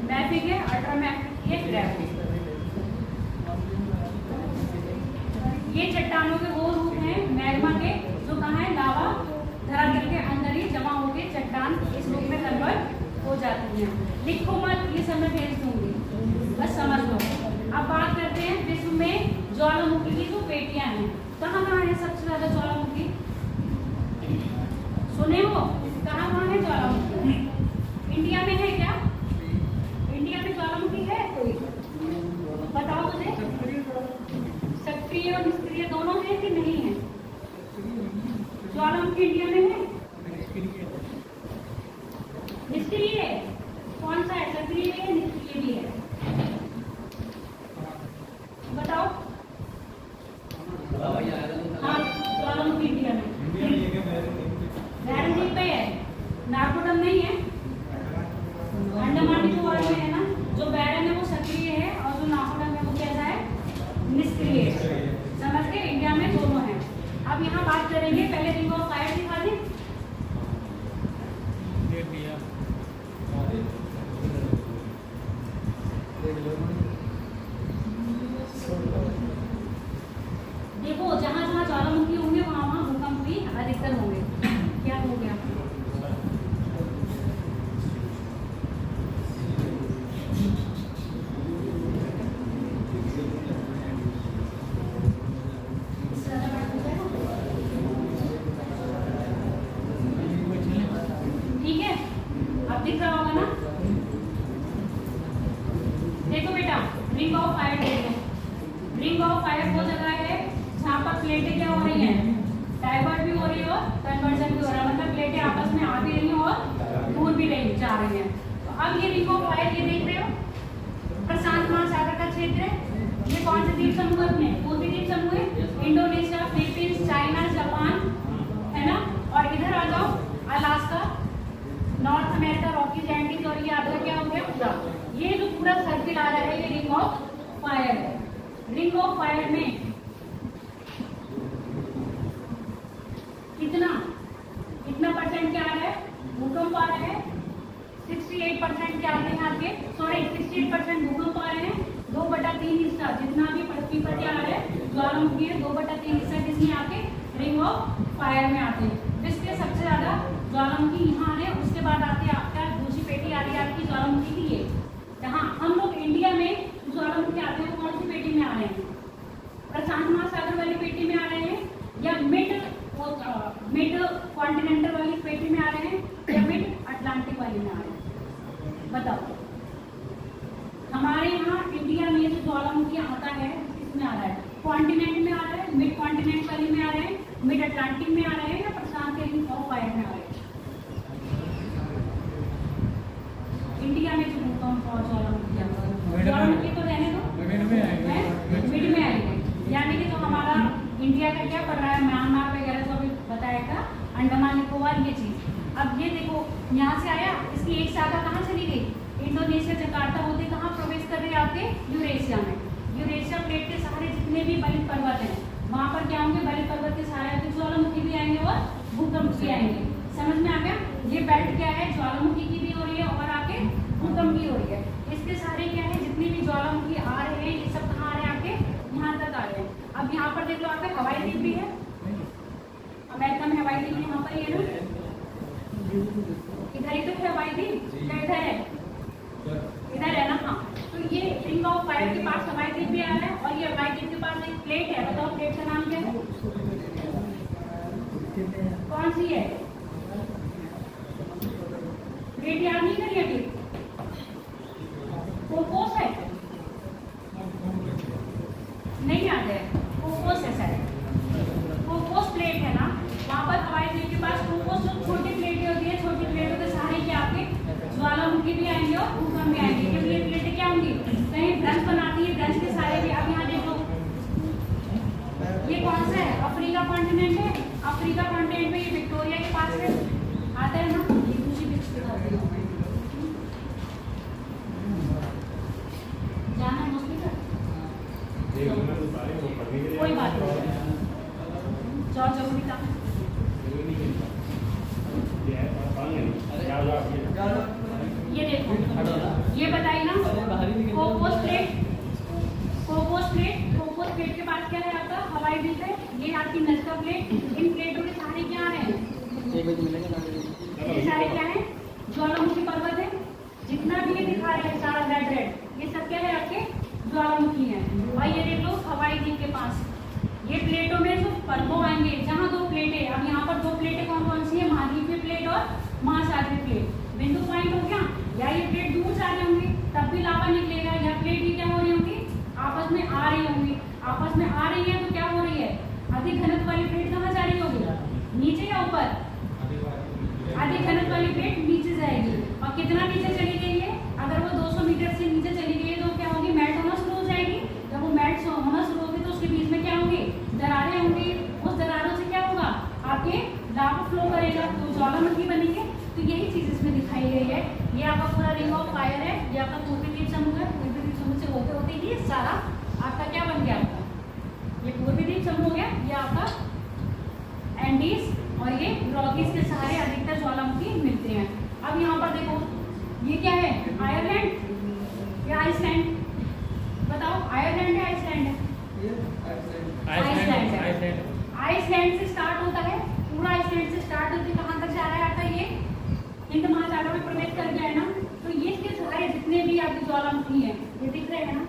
मैफिक है, अल्ट्रा मैफिक, ये ग्रेफिक। ये चट्टानों के वो रूप हैं मैग्मा के जो कहाँ है? लावा धरातल के अंदर ही जमा होकर चट्टान इस रूप में कन्वर्ट हो जाती है। लिखो मत, ये सब मैं भेज दूंगी, बस समझ लो। अब बात करते हैं विश्व में ज्वालामुखी की जो पेटियां हैं। कहाँ कहाँ है सबसे ज्यादा ज्वालामुखी? सुने हो? कहाँ कहाँ है ज्वालामुखी? इंडिया में है क्या? इंडिया में ज्वालामुखी है कोई? बताओ मुझे। सक्रिय और निष्क्रिय दोनों है कि नहीं है? ज्वालामुखी इंडिया में है? निष्क्रिय है। कौन सा है? सक्रिय है, निष्क्रिय भी है? बताओ। हाँ, ज्वालामुखी इंडिया में। बैरन पे है, नार्कोडम नहीं है। अंडमान निकोबार में है ना। जो बैरन है वो सक्रिय है और जो नार्कोडम है वो कैसा है? निष्क्रिय है। समझ के? इंडिया में दोनों है। अब यहाँ बात करेंगे, पहले रिंग ऑफ फायर दिखा दें। इधर होंगे। क्या हो गया? ठीक है, अब दिख रहा होगा ना? देखो बेटा, रिंग ऑफ फायर देखो। रिंग ऑफ फायर वो जगह है जहाँ पर प्लेटें क्या हो रही हैं, डाइवर्ट भी हो रही है और कन्वर्जन भी हो रहा है, मतलब प्लेटें आपस में आ भी रही हैं और दूर भी रही जा रही हैं। तो अब ये रिंग ऑफ फायर ये देख रहे हो, प्रशांत महासागर का क्षेत्र है। ये कौन से द्वीप समूह अपने? पूर्वी द्वीप समूह है, इंडोनेशिया, फिलीपींस, चाइना, जापान, है ना। और इधर आ जाओ, Alaska, north America, Rockies Andes, और ये आधा क्या हो गया पूरा। ये जो पूरा सर्किल आ रहा है ये रिंग ऑफ फायर है। रिंग ऑफ फायर में कितना परसेंट क्या आ रहा है? भूकंप आ रहा है। 68% क्या आते हैं आपके, सॉरी 68% भूकंप आ रहे हैं। 2/3 हिस्सा जितना भी पृथ्वी पर क्या आ रहा है, ज्वालामुखी है, 2/3 हिस्सा जिसमें आके रिंग ऑफ फायर में आते हैं। विश्व के सबसे ज्यादा ज्वालामुखी यहाँ आ रहे हैं। उसके बाद आते हैं आपका दूसरी पेटी आ रही है आपकी ज्वालामुखी की। ये जहाँ हम लोग इंडिया में ज्वालामुखी आते हैं, कौन सी पेटी में आ रहे हैं? प्रशांत महासागर वाली पेटी में आ रहे हैं, या मिड कॉन्टिनेंटल वाली पेटी में आ रहे हैं, या मिड अटलांटिक वाली में आ रहे हैं? बताओ। हमारे यहाँ इंडिया में जो ज्वालामुखी आता है किसमें आ रहा है? कॉन्टिनेंट में आ रहा है, मिड कॉन्टिनेंट वाली में आ रहे हैं, मिड अटलांटिक में आ रहे हैं, या प्रशांत के रिंग ऑफ फायर में आ रहे हैं? इंडिया में जो भूकंप और ज्वालामुखी तो रहने दो, मिड में आएंगे। यानी कि जो हमारा इंडिया का क्या पड़ रहा है, म्यांमार वगैरह जो अभी बताया था, अंडमान निकोबार, ये चीज। अब ये देखो यहाँ से आया, इसकी एक शाखा कहाँ चली गई? इंडोनेशिया, जकार्ता होते कहाँ प्रवेश कर रहे हैं आपके? यूरेशिया में। यूरेशिया प्लेट के सहारे जितने भी बलित पर्वत हैं वहाँ पर क्या होंगे? बलित पर्वत के सहारे आपके ज्वालामुखी भी आएंगे और भूकंप भी आएंगे। समझ में आ गया? ये बेल्ट क्या है? ज्वालामुखी की भी हो रही है और आके भूकंप की हो रही है। इसके सहारे क्या है? जितनी भी ज्वालामुखी आ रहे हैं ये सब कहाँ आ रहे हैं? आपके यहाँ तक आ रहे हैं। अब यहाँ पर देख लो, आपके हवाई द्वीप भी है, अमेरिका में हवाई द्वीप यहाँ पर ही है ना, इधर ही तो है हवाई द्वीप, क्या इधर है? इधर है ना। हाँ, तो ये रिंग ऑफ फायर के पास हवाई द्वीप भी आ रहा है, और ये हवाई द्वीप के पास एक प्लेट है। बताओ प्लेट का नाम क्या है? कौन सी है? प्लेट याद नहीं करिए अभी। कोकोस है? नहीं याद है? कोकोस है सर, कोकोस प्लेट है ना। वहाँ पर हवाई द्वीप के पास कोकोस जो छोटी प्लेटें होती है, छोटी प्लेटों के सहारे क्या आपके ज्वालामुखी भी आएंगे और भूकंप भी आएंगे, क्योंकि ये प्लेटें क्या होंगी? कहीं ब्रंश बनाती है, ब्रंश के सहारे भी। अब यहाँ देखो, ये कौन सा है? अफ्रीका कॉन्टिनेंट है। अफ्रीका कॉन्टिनेंट में ये विक्टोरिया के पास है, आता है ना। ये दूसरी पिक्चर दिखाती हूँ, जाना है हॉस्पिटल, कोई बात नहीं, जाओ जरूरी काम। ये देखो, ये बताइए ना, कोकोस प्लेट, कोकोस प्लेट के पास क्या है आपका? हवाई द्वीप है। ये आपकी नजका प्लेट। इन प्लेटों के सहारे क्या है? ये सारे क्या है? ज्वालामुखी पर्वत है। जितना भी ये दिखा रहे हैं सारा रेड, ये सब क्या है? आपके ज्वालामुखी है। और ये देख लो हवाई द्वीप के पास, ये प्लेटों में जो पर्वो आएंगे, जहाँ दो प्लेटें, अब यहाँ पर दो प्लेटें कौन कौन सी है? महाद्वीपीय प्लेट और महासागरीय प्लेट। बिंदु पॉइंट हो गया, या ये प्लेट दूर जा रहे होंगे तब भी लावा निकलेगा, या प्लेट ही क्या हो रही होंगी? आपस में आ रही होंगी। आपस में आ रही है तो क्या हो रही है? अधिक घनत्व वाली प्लेट कहाँ जा रही होगी? नीचे या ऊपर? अधिक घनत्व वाली प्लेट नीचे जाएगी। और कितना नीचे चली गई है? अगर वो 200 मीटर से नीचे चली गई है तो क्या होगी? मेल्ट होना शुरू हो जाएगी। जब वो मेल्ट होना शुरू होगी तो उसके बीच में क्या होंगी? दरारें होंगी। उस दरारों से क्या होगा? आपके लावा फ्लो करेगा तो ज्वालामुखी बनेंगे। तो यही चीज इसमें दिखाई गई है। ये आपका पूरा रिंग ऑफ फायर है। ये आपका पूर्वी द्वीप समूह है। पूर्वी द्वीप समूह से होते होते ही सारा आपका क्या बन गया? आपका ये पूर्वी द्वीप समूह हो गया, ये आपका एंडीज और ये रॉकीज के सहारे अधिकतर ज्वालामुखी मिलते हैं। अब यहाँ पर देखो, ये क्या है? आयरलैंड या आइसलैंड? बताओ, आयरलैंड है आइसलैंड है? आइसलैंड है। आइसलैंड से स्टार्ट होता है त्रिपुरा स्टेट से स्टार्ट होकर कहाँ तक जा रहा है आता ये हिंद महासागर में प्रवेश कर गया है ना। तो ये इसके सारे जितने भी आपके ज्वालामुखी हैं ये दिख रहे हैं ना,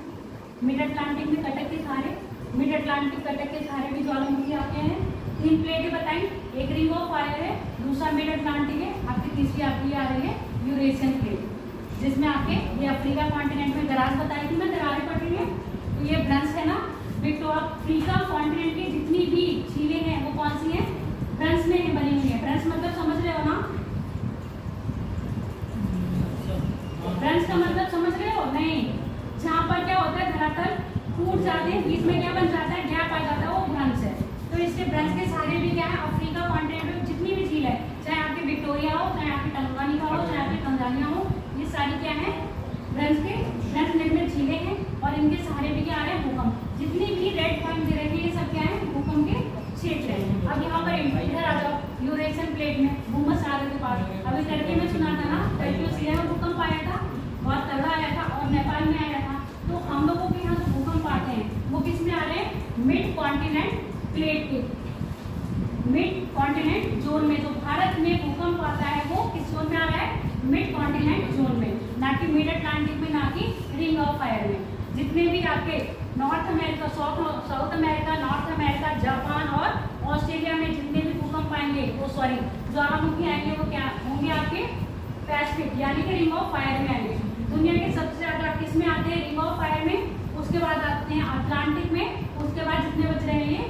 मिड अटलांटिक में कटक के सारे, मिड अटलांटिक कटक के सारे भी ज्वालामुखी आपके हैं। 3 प्लेटें बताई, एक रिंग ऑफ फायर है, दूसरा मिड अटलांटिक है, आपकी तीसरी आपकी आ रही है यूरेशियन प्लेट, जिसमें आपके ये अफ्रीका कॉन्टिनेंट में दरार बताई थी मैं, दरारें पड़ रही है। तो ये ब्रंश है ना, तो अफ्रीका कॉन्टिनेंट की जितनी भी झीलें हैं वो कौन सी हैं, ब्रंश में बनी हुई है। ब्रंश मतलब समझ रहे हो ना, ब्रंश का मतलब समझ रहे हो नहीं, जहाँ पर क्या होता है धरातल टूट जाते हैं, बीच में क्या बन जाता है, गैप आ जाता है, वो ब्रंश है। तो इसके ब्रंश के सारे भी क्या है, अफ्रीका कॉन्टिनेंट में जितनी भी झील है, चाहे आपके विक्टोरिया हो, चाहे आपके टंगानिका हो, चाहे आपके तंजानिया हो, ये सारी क्या है ब्रंश के ब्रंश निर्मित झीलें हैं। और इनके सहारे भी क्या आ रहे हैं भूकंप, जितनी भी रेड पॉइंट दे रहे थे ये सब क्या है भूकंप के क्षेत्र है। अब यहाँ पर इधर आ जाओ यूरेशियन प्लेट में भूमध्य सागर के पास, अभी टर्की में सुना था ना, टर्की और सीरिया में भूकंप आया था, बहुत तगड़ा आया था, और नेपाल में आया था। तो हम लोगों के यहाँ जो भूकंप आते हैं वो किस में आ रहे हैं, मिड कॉन्टिनेंट प्लेट के, मिड कॉन्टिनेंट जोन में। जो भारत में भूकंप आता है वो किस जोन में आ रहा है, मिड कॉन्टिनेंट जोन में, ना कि मिड अटलांटिक में, ना कि रिंग ऑफ फायर में। जितने भी आपके north America, south America, north America, Japan और ऑस्ट्रेलिया में जितने भी भूकंप आएंगे वो सॉरी ज्वालामुखी आएंगे वो क्या होंगे आपके पैसिफिक यानी कि रिंग ऑफ फायर में आएंगे। दुनिया के सबसे ज्यादा किस में आते हैं, रिंग ऑफ फायर में, उसके बाद आते हैं अटलांटिक में, उसके बाद जितने बच रहे हैं ये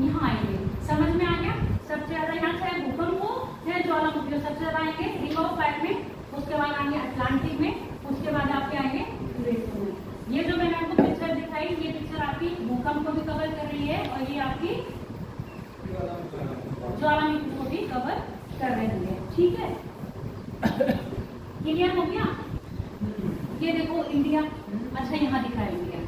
यहाँ आएंगे। समझ में आ गया, सबसे ज्यादा यहाँ चाहे भूकंप हो चाहे ज्वालामुखी हो, सबसे ज्यादा आएंगे रिंग ऑफ फायर में, उसके बाद आएंगे अटलांटिक में, उसके बाद आपके आएंगे यूरेशियन में। ये जो मैंने आपको पिक्चर दिखाई, ये पिक्चर आपकी भूकंप को भी कवर कर रही है और ये आपकी ज्वालामुखी को भी कवर कर रही है। ठीक है, क्लियर हो गया। ये देखो इंडिया, अच्छा यहाँ दिखा है इंडिया,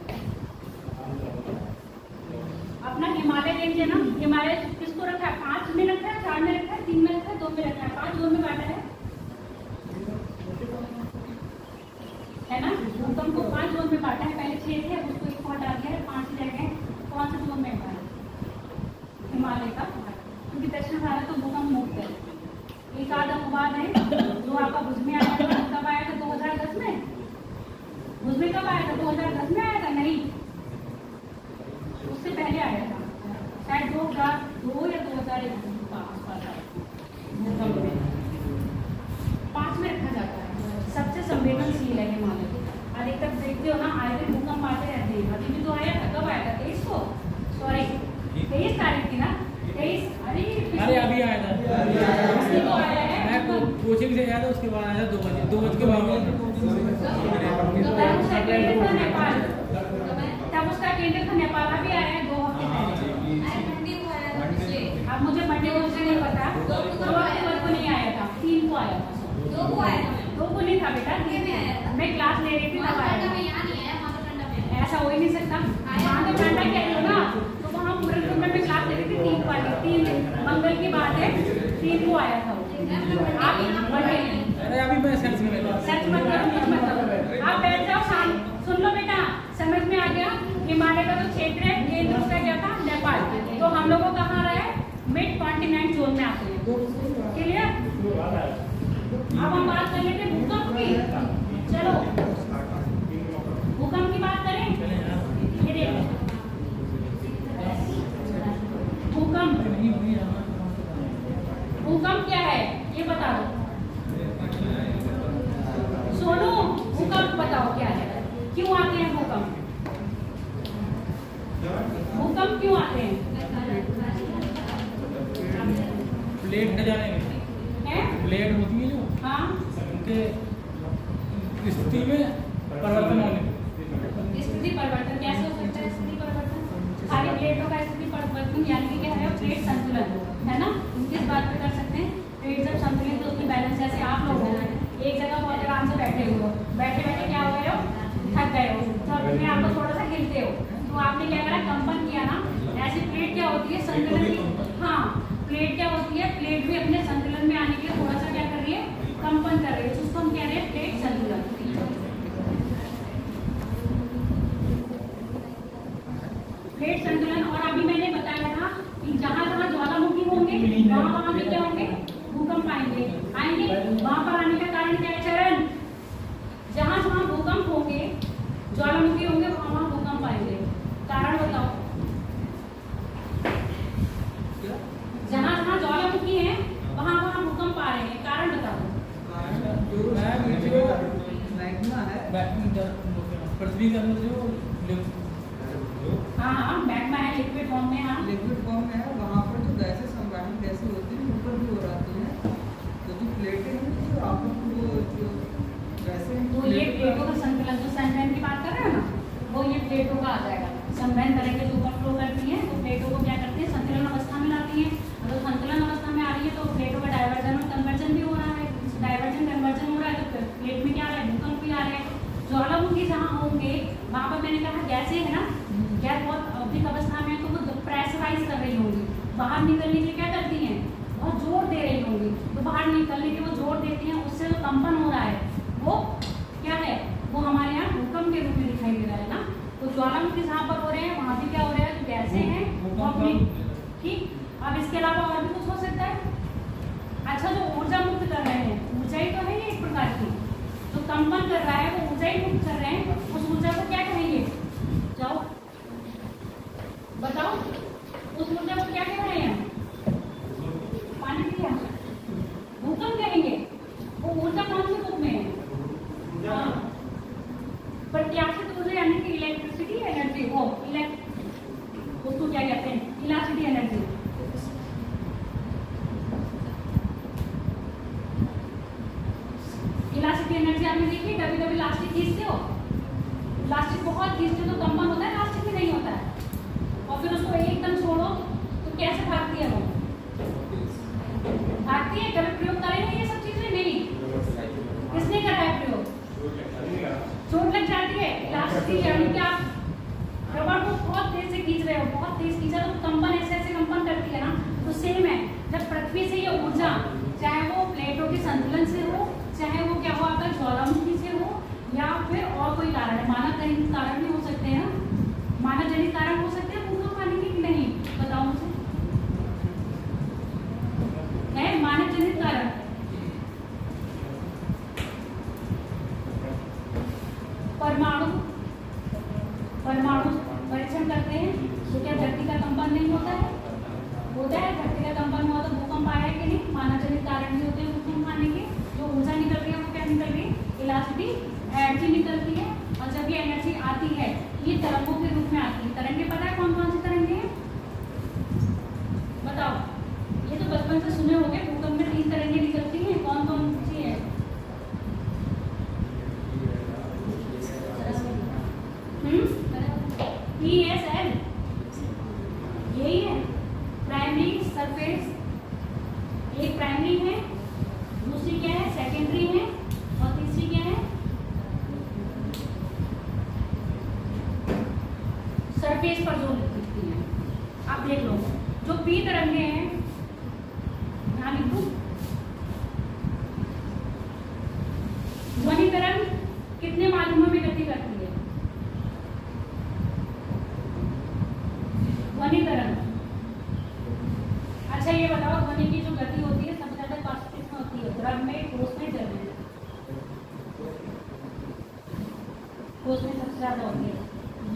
अपना हिमालय रेंज है ना, हिमालय किसको रखा है, 5 में रखा है, 4 में रखा है, 3 में रखा है, 2 में रखा है, 5 जोन में बांटा है ना। भूकंप को 5 जोन में बांटा है, पहले 6 थे उसको 1 और डाल दिया, 5 रह गए। कौन से जोन में बांटा, हिमालय का, क्योंकि दक्षिण भारत तो भूकंप मुक्त है। एक आधा अपवाद है जो आपका भुज में आया था, कब आया था 2010 में, भुज में कब आया था 2010 में आया था, नहीं उससे पहले आया था, शायद 2002 या 2001 भूकंप में 5 में रखा जाता है। सबसे संवेदनशील है हिमालय, अधिकतर देखते हो ना आए दिन भूकंप आते रहते हैं। अभी भी तो आया था, कब आया था 23 को, सॉरी 23 तारीख थी ना, 23, अरे अभी आया था, तो आया है मैं कोचिंग से गया था, उसके बाद आया 2 बजे, 2 बज के बाद नेपाल, तब उसका केंद्र था नेपाल, अभी आया है 2 हफ्ते पहले। अब मुझे मंडे को नहीं पता, 2 अक्टूबर को नहीं आया था, 3 को आया था, 2 को नहीं था बेटा, मैं क्लास ले रही थी तब आया। ऐसा हो ही नहीं सकता, वहाँ तो ठंडा कह रही हो ना, तो वहाँ पूरे रूम में मैं क्लास ले रही थी 3 वाली, 3 मंगल की बात है, 3 को आया था वो। आप अरे अभी मैं सर्च में सच मत करो, कुछ मत करो, आप बैठ जाओ, शाम सुन लो बेटा, समझ में आ गया। हिमालय का जो क्षेत्र है केंद्र उसका क्या था, नेपाल, तो हम लोग को कहाँ रहा है, मिड कॉन्टिनेंट जोन में आते हैं। क्लियर, अब हम बात कर लेते हैं भूकंप की, चलो भूकंप की बात करें। ये देखो भूकंप, भूकंप क्या है ये बता दो, सोनू भूकंप बताओ क्या है, क्यों आते हैं भूकंप, भूकंप क्यों आते हैं, प्लेट न जाने में प्लेट होती है जो, हाँ उनके स्थिति में परिवर्तन होने, स्थिति परिवर्तन कैसे हो सकता है, स्थिति परिवर्तन खाली प्लेटों का स्थिति परिवर्तन यानी कि क्या है, प्लेट संतुलन है ना, किस बात पर कर सकते हैं, प्लेट जब संतुलित तो उसकी बैलेंस, जैसे आप लोग हो एक जगह बहुत आराम से बैठे हुए हो, बैठे बैठे क्या हो गए हो, थक गए हो, तो अपने आप को थोड़ा सा हिलते हो, तो आपने क्या करा, कंपन किया ना, ऐसी प्लेट क्या होती है संतुलन की, हाँ प्लेट क्या होती है, प्लेट भी अपने संतुलन में आने के लिए थोड़ा सा क्या कर रही है, कंपन कर रही है, उसको हम कह रहे हैं प्लेट संतुलन। प्लेट संतुलन, और अभी मैंने बताया था कि जहाँ जहाँ ज्वालामुखी होंगे वहाँ वहाँ पे क्या होंगे, भूकंप आएंगे। वहाँ पर आने का कारण क्या है चरण, जहाँ जहाँ भूकंप होंगे, ज्वालामुखी होंगे, वहाँ वहाँ भूकंप आएंगे। कारण बताओ, जहाँ जहाँ ज्वालामुखी है वहाँ वहाँ भूकंप आ रहे हैं, कारण बताओ। जो मैग्मा है, पृथ्वी के अंदर जो हाँ हाँ मैग्मा है, लिक्विड फॉर्म में। हाँ लिक्विड फॉर्म में है, वहाँ पर जो गैसें संवहन गैसें होती हैं ऊपर भी हो जाती हैं। तो जो प्लेटें हैं जो आपस में जो गैसें हैं, तो ये प्लेटों का संकलन, जो संवहन की बात कर रहे हैं ना, वो ये प्लेटों का आ जाएगा। संवहन तरह के जो ऊपर फ्लो करती हैं तो प्लेटों को क्या करते हैं, संतुलन अवस्था में लाती हैं। अगर संतुलन अवस्था में आ रही है तो प्लेटों का डाइवर्जन और कन्वर्जन भी हो रहा है। डाइवर्जन कन्वर्जन हो रहा है तो प्लेट में क्या आ रहा है, भूकंप भी आ रहे हैं। ज्वालामुखी जहाँ होंगे वहाँ पर मैंने कहा गैसें है ना, गैस बहुत अधिक अवस्था में है तो वो प्रेशराइज कर रही होंगी, बाहर निकलने के लिए क्या करती हैं, बहुत जोर दे रही होंगी। तो बाहर निकलने के वो जोर देती हैं, उससे जो कंपन हो रहा है वो क्या है, वो हमारे यहाँ भूकंप के रूप में दिखाई दे रहा है ना। तो ज्वालामुखी जहाँ पर हो रहे हैं वहाँ भी क्या हो रहा है, जो गैसें हैं वो अपनी, ठीक। अब इसके अलावा और भी कुछ हो सकता है। अच्छा, जो ऊर्जा मुक्त कर रहे हैं, ऊर्जा ही तो है ये एक प्रकार की, जो कंपन कर रहा है वो ऊर्जा ही मुक्त कर रहे हैं, उस ऊर्जा को क्या कहेंगे, जाओ बताओ, उस ऊर्जा को क्या कह रहे हैं, पानी पिया, भूकंप कहेंगे। वो ऊर्जा कौन से रूप में है, प्रत्याशित ऊर्जा यानी कि इलेक्ट्रिसिटी एनर्जी, वो उसको क्या कहते हैं, इलास्टिसिटी एनर्जी। इलास्टिक एनर्जी आपने देखी, कभी कभी इलास्टिक खींचते हो, इलास्टिक बहुत खींचते हो तो कंपन होता है, इलास्टिक में नहीं होता है। और फिर उसको एकदम छोड़ो तो कैसे भागती है वो, भागती है। कभी प्रयोग करेंगे ये सब चीजें, नहीं, किसने करा है प्रयोग, चोट लग जाती है। इलास्टिक यानी कि आप रबड़ को बहुत तेज से खींच रहे हो, बहुत तेज खींचा तो कंपन ऐसे ऐसे कंपन करती है ना। तो सेम है, जब पृथ्वी से ये ऊर्जा, चाहे वो प्लेटों के संतुलन से हो, चाहे वो क्या हो आपका ज्वालामुखी से हो, या फिर और कोई कारण है, मानव जनित कारण भी हो सकते हैं ना, मानव जनित कारण हो सकते हैं भूकंप आने के कि नहीं, बताओ मुझे, है मानव जनित कारण। परमाणु परीक्षण करते हैं तो क्या धरती का कंपन नहीं होता है, होता है। धरती का कंपन हुआ तो भूकंप आया कि नहीं, मानव जनित कारण भी होते हैं भूकंप आने के। जो ऊर्जा निकल रही है वो क्या निकल रही है, इलास्टिसिटी एनर्जी निकलती है। और जब ये एनर्जी आती है ये तरंगों के रूप में आती है। तरंगे पता है कौन कौन सी तरंगे हैं, बताओ। ये तो बचपन से सुने होंगे, भूकंप में 3 तरंगे निकलती हैं, कौन कौन सी है, PSL, यही है प्राइमरी सरफेस, एक प्राइमरी है, दूसरी क्या है सेकेंडरी है, और तीसरी क्या है सरफेस पर जो दिखती है। आप देख लो जो P तरंगे हैं, यहाँ लिख दूं, ध्वनि तरंग कितने माध्यमों में गति करती है, ध्वनि तरंग। अच्छा ये बताओ, ध्वनि की जो गति होती है सबसे ज्यादा किसमें होती है, द्रव में, ठोस में, जल में, ठोस में सबसे ज्यादा होती है।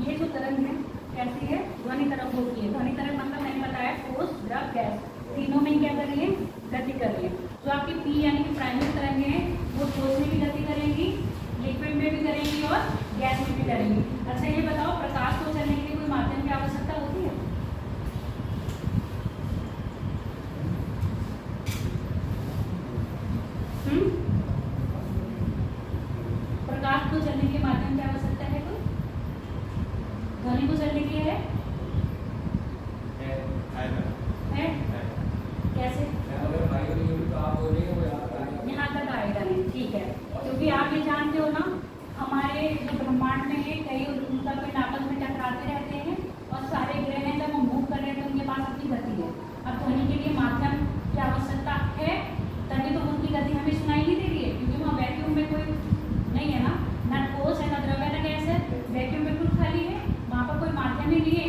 ये जो तरंग है कैसी है, ध्वनि तरंग होती है। ध्वनि तरंग मतलब मैंने बताया ठोस, द्रव, गैस, तीनों में क्या कर रही है, गति कर रही है। जो आपकी P यानी कि प्राइमरी तरंगे हैं वो ठोस में भी गति करेंगी, लिक्विड में भी करेंगी और गैस में भी करेंगी। अच्छा ये बताओ, प्रकाश को चलने के लिए कोई माध्यम की आवश्यकता होती है, प्रकाश को चलने के माध्यम की आवश्यकता है, कोई ध्वनि को चलने की है कैसे, यहाँ तक आएगा नहीं, ठीक है। क्योंकि आप ये जानते हो ना, हमारे जो ब्रह्मांड में है कई उनका पिंड आपस में टकराते रहते हैं, और सारे ग्रह हैं जब हम मूव कर रहे हैं तो उनके पास अपनी गति है। अब ध्वनि के लिए माध्यम की आवश्यकता है, तभी तो उनकी गति हमें सुनाई नहीं दे रही है, क्योंकि वहाँ वैक्यूम में कोई नहीं है ना, न ठोस है, न द्रव है, न गैस है, वैक्यूम बिल्कुल खाली है, वहाँ पर कोई माध्यम ही नहीं है।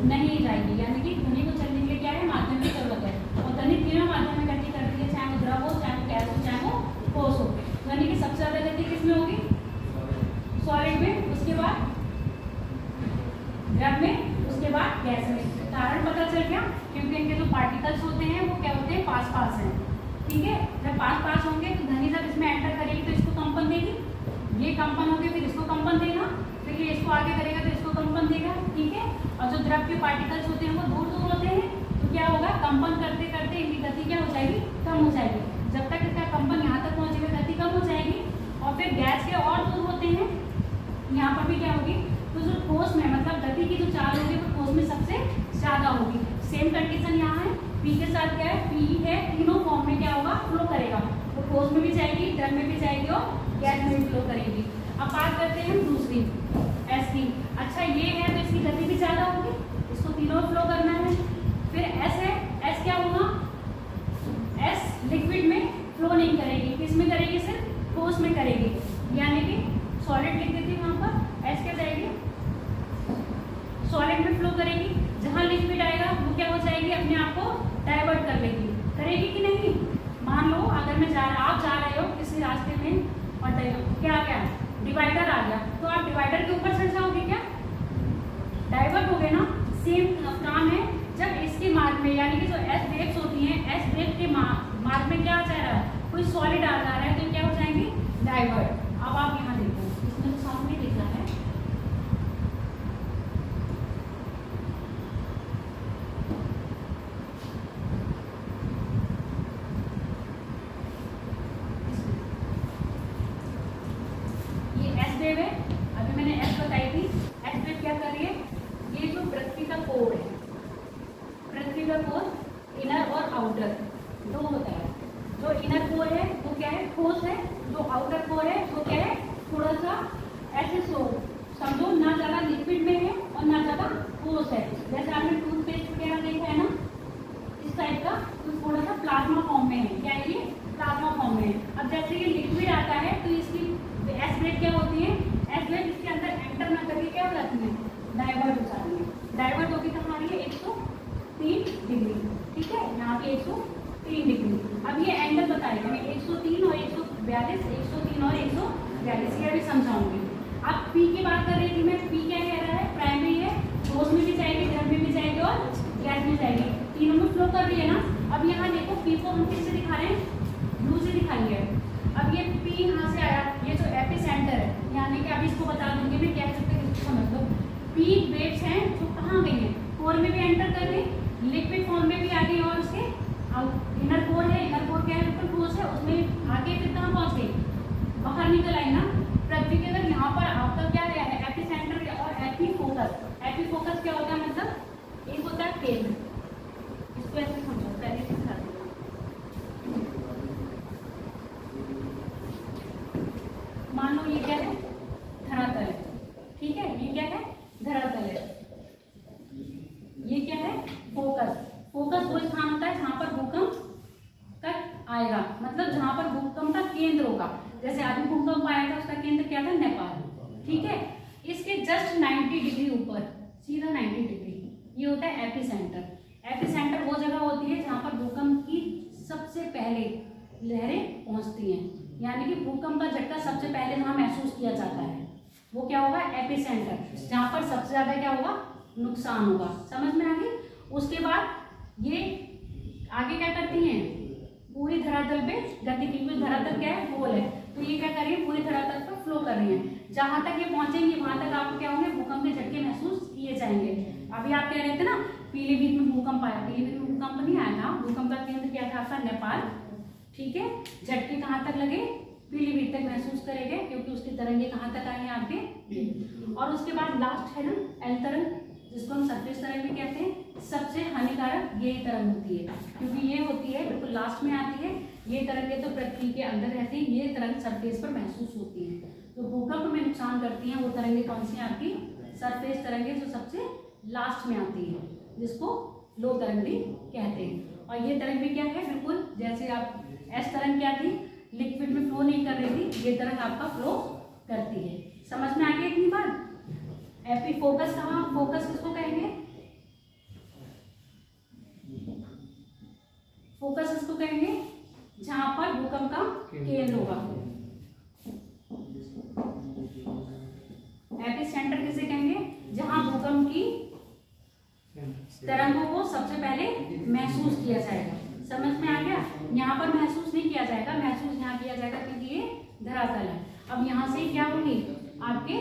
नहीं जाएगी, यानी कि ध्वनि को चलने के लिए क्या है, माध्यम की जरूरत है। और ध्वनि तीनों माध्यम में गति करती है, चाहे वो द्रव हो, चाहे वो गैस हो, चाहे वो ठोस हो। ध्वनि की सबसे ज्यादा गति किसमें होगी, सॉलिड में, उसके बाद द्रव में, उसके बाद गैस में। कारण पता चल गया, क्योंकि इनके जो पार्टिकल्स होते हैं वो क्या होते हैं, पास पास हैं। ठीक है, जब पास पास होंगे तो ध्वनि जब इसमें एंटर करेगी तो इसको कंपन देगी, ये कंपन होगी फिर इसको कंपन देगा, फिर ये इसको आगे करेगा तो इसको कंपन देगा। ठीक है, और जो द्रव के पार्टिकल्स होते हैं वो दूर दूर होते हैं, तो क्या होगा, कंपन करते करते इनकी गति क्या हो जाएगी, कम हो जाएगी। जब तक इसका कंपन यहाँ तक पहुँचेगा गति कम हो जाएगी। और फिर गैस के और दूर होते हैं, यहाँ पर भी क्या होगी, तो जो ठोस में मतलब गति की जो चाल होगी वो ठोस में सबसे ज्यादा होगी। सेम कंडीशन यहाँ है, पी के साथ क्या है, पी है, तीनों फॉर्म में क्या होगा, फ्लो करेगा। तो ठोस में भी जाएगी, द्रव में भी जाएगी और गैस में भी फ्लो करेगी। अब बात करते हैं दूसरी, एस की। अच्छा ये है तो इसकी गति भी ज्यादा होगी, इसको तीनों फ्लो करना है। फिर एस है, एस क्या होगा, एस लिक्विड में फ्लो नहीं करेगी, किस में करेगी, सिर्फ ठोस में करेगी। यानी कि सॉलिड लिख देती है वहां पर, एस क्या जाएगी, सॉलिड में फ्लो करेगी। जहां लिक्विड आएगा वो क्या हो जाएगी, अपने आप को डाइवर्ट कर लेगी, करेगी कि नहीं। मान लो अगर मैं आप जा रहे हो किसी रास्ते में और क्या आ गया, डिवाइडर आ गया, तो आप डिवाइडर के ऊपर चढ़ जाओगे क्या, डाइवर्ट हो गए ना। सेम काम है जब इसके मार्ग में, यानी कि जो एस वेव्स होती हैं, एस वेव के मार्ग में क्या जा रहा है, कोई सॉलिड आ जा रहा है, तो क्या हो जाएंगे, डाइवर्ट। अब आप यहाँ देखो, इसमें तो सामने लिखा है, ये एस वेव है। अभी मैंने एस बताई थी, एस वेव क्या कर रही है, ये जो पृथ्वी का कोर है, पृथ्वी का कोर इनर और आउटर दो होता है। जो इनर कोर है वो क्या है, ठोस है, जो आउटर कोर है वो क्या है, थोड़ा सा ऐसे समझो, ना ज्यादा लिक्विड में है और ना ज्यादा ठोस है। जैसे आपने टूथपेस्ट वगैरह देखा है ना इस टाइप का, तो थोड़ा सा प्लाज्मा फॉर्म में है, क्या है ये, प्लाज्मा फॉर्म में है। अब जैसे ये लिक्विड आता है तो इसकी एस वेव क्या होती है, एस वेव इसके अंदर एंटर ना करके क्या हो जाती है, डाइवर्ट हो जाती है। डाइवर्ट होगी तो हमारी 103 डिग्री। ठीक है, यहाँ पे 103 डिग्री। अब ये एंगल बताएगा, मैं 103 और 142, 103 और 142 ये भी समझाऊंगी। अब पी की बात कर रही थी मैं, पी क्या कह रहा है, प्राइमरी है, ठोस में भी जाएगी, द्रव में भी जाएगी और गैस में जाएगी, तीनों में फ्लो कर रही है ना। अब यहाँ देखो पी को हम किससे दिखा रहे हैं, ब्लू से दिखाएंगे। अब ये पी यहाँ से आया, ये जो एपिसेंटर है, यानी कि अभी इसको बता दूंगी मैं, क्या सकते हैं इसको समझ लो। पी वेव्स हैं जो कहाँ गई हैं, कोर में भी एंटर कर रही, लिक्विड फॉर्म में भी आ गई, और उसके इनर कोर है, इनर कोर क्या है, बिल्कुल ठोस है, उसमें आगे फिर कहाँ पहुँच गई, बाहर निकल आई ना। पृथ्वी के अंदर यहाँ पर आपका क्या गया है, एपिसेंटर और एपीफोकस। एपीफोकस क्या होता है, मतलब एक होता है केंद्र, इसको ऐसे समझो, पहले समझा दो। मान लो ये क्या है, धरातल है, ठीक है, ये क्या है, धरातल है, ये क्या है, फोकस। फोकस वो स्थान होता है जहां पर भूकंप का आएगा, मतलब जहां पर भूकंप का केंद्र होगा। जैसे अभी भूकंप आया था, उसका केंद्र क्या था, नेपाल। ठीक है, इसके जस्ट 90 डिग्री ऊपर, सीधा 90 डिग्री, ये होता है एपिसेंटर। एपिसेंटर वो जगह होती है जहां पर भूकंप की सबसे पहले लहरें पहुंचती हैं, यानी कि भूकंप का झटका सबसे पहले जहां महसूस किया जाता है वो क्या होगा, एपिसेंटर, जहां पर सबसे ज्यादा क्या होगा, नुकसान होगा। समझ में आ गई। उसके बाद ये आगे क्या करती हैं, पूरी धरातल पे गति की, क्योंकि धरातल क्या है, गोल है, तो ये क्या कर रही है, पूरी धरातल पर फ्लो कर रही है। जहां तक ये पहुंचेंगे वहां तक आपको क्या होंगे, भूकंप के झटके महसूस किए जाएंगे। अभी आप कह रहे थे ना पीलीभीत में भूकंप आया, पीलीभीत में भूकंप नहीं आया था, भूकंप का केंद्र क्या था आपका, नेपाल। ठीक है, झटके कहाँ तक लगे, पीलीभीत तक महसूस करेंगे, क्योंकि उसकी तरंगे कहाँ तक आई हैं आपके। और उसके बाद लास्ट है ना एल तरंग, जिसको हम सरफेस तरंग भी कहते हैं। सबसे हानिकारक ये तरंग होती है, क्योंकि ये होती है बिल्कुल लास्ट में आती है। ये तरंगें तो पृथ्वी के अंदर रहती है, ये तरंग सरफेस पर महसूस होती है। तो भूकंप में नुकसान करती हैं वो तरंगे कौन सी आपकी, सरफेस तरंगे, जो सबसे लास्ट में आती है, जिसको लो तरंग भी कहते हैं। और ये तरंग भी क्या है, बिल्कुल जैसे आप एस तरंग क्या थी, लिक्विड में फ्लो नहीं कर रही थी, ये तरंग आपका फ्लो करती है। समझ में आ गया इतनी बात। एपी फोकस कहाँ, फोकस किसको कहेंगे, भूकंप का केंद्र होगा। एपिसेंटर किसे कहेंगे? जहां भूकंप की तरंगों को सबसे पहले महसूस किया जाएगा। समझ में आ गया? यहाँ पर महसूस नहीं किया जाएगा, महसूस यहाँ किया जाएगा क्योंकि ये धरातल है। अब यहाँ से क्या होंगी आपके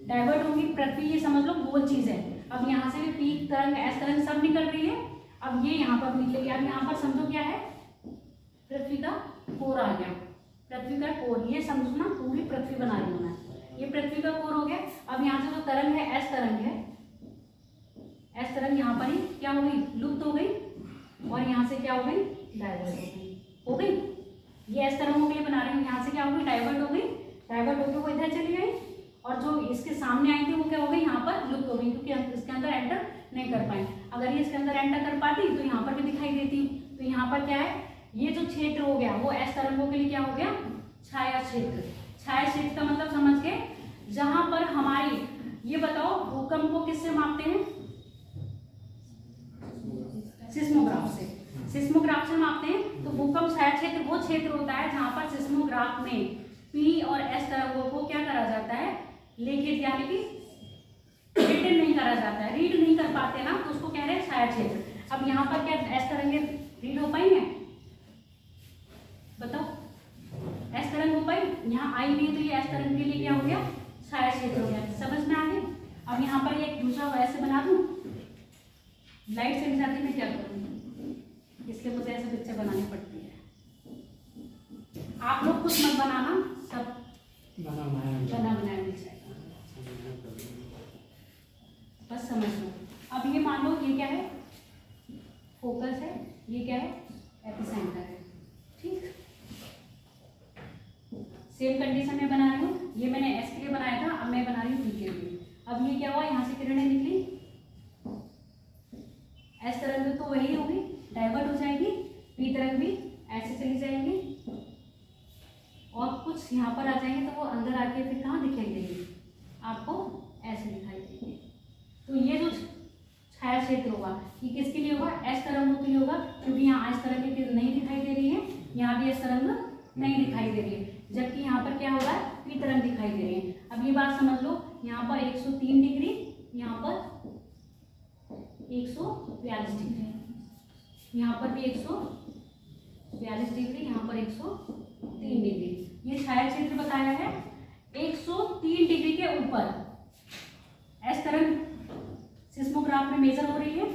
डाइवर्ट होंगी पृथ्वी, ये समझ लो गोल चीज है। अब यहाँ से भी पी तरंग एस तरंग सब निकल रही है। अब ये यहाँ पर निकलेगी। अब यहाँ पर समझो क्या है, पृथ्वी का कोर आ गया, पृथ्वी का कोर, ये समझो ना पूरी पृथ्वी बना रही हूँ मैं, ये पृथ्वी का कोर हो गया। अब यहाँ से जो तरंग है एस तरंग है, एस तरंग यहाँ पर ही क्या हो गई, लुप्त हो गई और यहाँ से क्या हो गई, डाइवर्ट हो गई। ये एस तरंगों के लिए बना रही हूँ, यहाँ से क्या हो गई, डाइवर्ट हो गई, डाइवर्ट होकर वो इधर चली गई और जो इसके सामने आई थी वो क्या हो गई, यहाँ पर लुप्त हो गई क्योंकि हम इसके अंदर एंटर नहीं कर पाए। अगर ये इसके अंदर एंटर कर पाती तो यहाँ पर भी दिखाई देती। तो यहाँ पर क्या है, ये जो क्षेत्र हो गया वो एस तरंगों के लिए क्या हो गया, छाया क्षेत्र। छाया क्षेत्र का मतलब समझ गए, जहां पर हमारी, ये बताओ भूकंप को किससे मापते हैं, सिस्मोग्राफ से, सिस्मोग्राफ से मापते हैं। तो भूकंप छाया क्षेत्र वो क्षेत्र होता है जहां पर सिस्मोग्राफ में पी और एस तरंगों को क्या करा जाता है, लिखित यानी कि रिटन नहीं करा जाता है, रीड नहीं कर पाते ना, तो उसको कह रहे हैं छाया क्षेत्र। अब यहाँ पर क्या एस तरंगे रीड हो पाएंगे, बताओ, एस तरंग हो पाई, यहाँ आई नहीं तो ये एस तरंग के लिए क्या हो गया, छाया क्षेत्र हो गया। समझ में आ गया? अब यहाँ पर एक दूसरा ऐसे बना दूं, लाइट से नहीं जाती, मैं क्या करूँ, इसलिए मुझे ऐसे पिक्चर बनानी पड़ती है। आप लोग कुछ मत बनाना, सब बना बनाया मिल जाएगा, बस समझ लो। अब ये मान लो ये क्या है, फोकस है, ये क्या है, एपिसेंटर है, ठीक। सेम कंडीशन में बना रही हूँ, ये मैंने एस के लिए बनाया था, अब मैं बना रही हूँ पी के लिए। अब ये क्या हुआ, यहाँ से किरणें निकली, एस तरंग तो वही होगी, डाइवर्ट हो जाएगी, पी तरंग भी ऐसे चली जाएगी और कुछ यहाँ पर आ जाएंगे तो वो अंदर आके फिर कहाँ दिखाई देगी, आपको ऐसे दिखाई देगी। तो ये जो छाया क्षेत्र होगा ये किसके लिए होगा, एस तरंगों के लिए होगा, क्योंकि यहाँ एस तरंग नहीं दिखाई दे रही है, यहाँ भी एस तरंग नहीं दिखाई दे रही है, जबकि यहाँ पर क्या होगा, पी तरंग दिखाई दे रही है। अब ये बात समझ लो, यहाँ पर 103 डिग्री, यहाँ पर 142 डिग्री, यहाँ पर भी 142 डिग्री, यहाँ पर 103 डिग्री। ये छाया क्षेत्र बताया है 103 डिग्री के ऊपर एस तरंग सिस्मोग्राफ में मेजर हो रही है,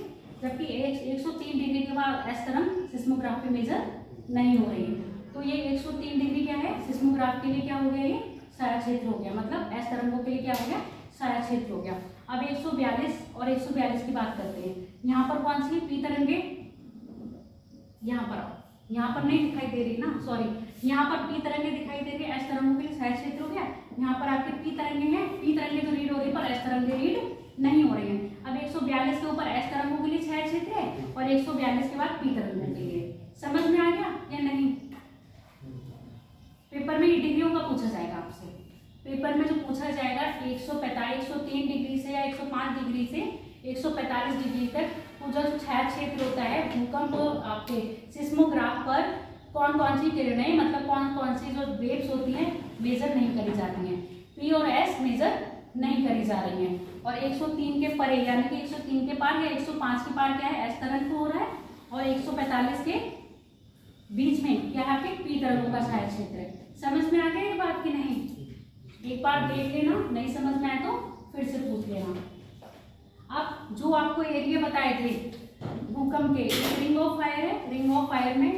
जबकि 103 डिग्री के बाद एस तरंग सिस्मोग्राफ में मेजर नहीं हो रही है। तो ये 103 डिग्री क्या है, सिस्मोग्राफ के लिए क्या हो गया, ये छाया क्षेत्र हो गया, मतलब एस तरंगों के लिए क्या हो गया, छाया क्षेत्र हो गया। अब 142 और 142 की बात करते हैं। यहाँ पर कौन सी पी तरंगे, यहाँ पर आओ, यहाँ पर नहीं दिखाई दे रही ना, सॉरी, यहाँ पर पी तरंगे दिखाई दे रही है, एस तरंगों के लिए छाया क्षेत्र हो गया। यहाँ पर आपके पी तरंगे हैं, पी तरंगे तो रीड हो रही है पर एस तरंगे रीड नहीं हो रही है। अब 142 के ऊपर एस तरंगों के लिए छाया क्षेत्र है और 142 के बाद पी तरंगों के लिए। समझ में आ गया या नहीं? पेपर में डिग्रियों का पूछा जाएगा आपसे, पेपर में जो पूछा जाएगा 103 डिग्री से या 105 डिग्री से 145 डिग्री तक पूरा जो छाया क्षेत्र होता है भूकंप आपके सिस्मोग्राफ पर कौन कौन सी किरणें, मतलब कौन कौन सी जो वेव्स होती हैं मेजर नहीं करी जाती हैं, पी और एस मेजर नहीं करी जा रही हैं। और 103 के परे यानी कि 103 के पार या 105 के पार क्या है, एस तरंग हो रहा है और 145 के बीच में क्या है, आपके पी तरंगों का छाया क्षेत्र है। समझ में आ गया ये बात कि नहीं? एक बार देख लेना, नहीं समझ में आए तो फिर से पूछ लेना। अब जो आपको एरिया बताए थे भूकंप के, रिंग ऑफ फायर है, रिंग ऑफ फायर में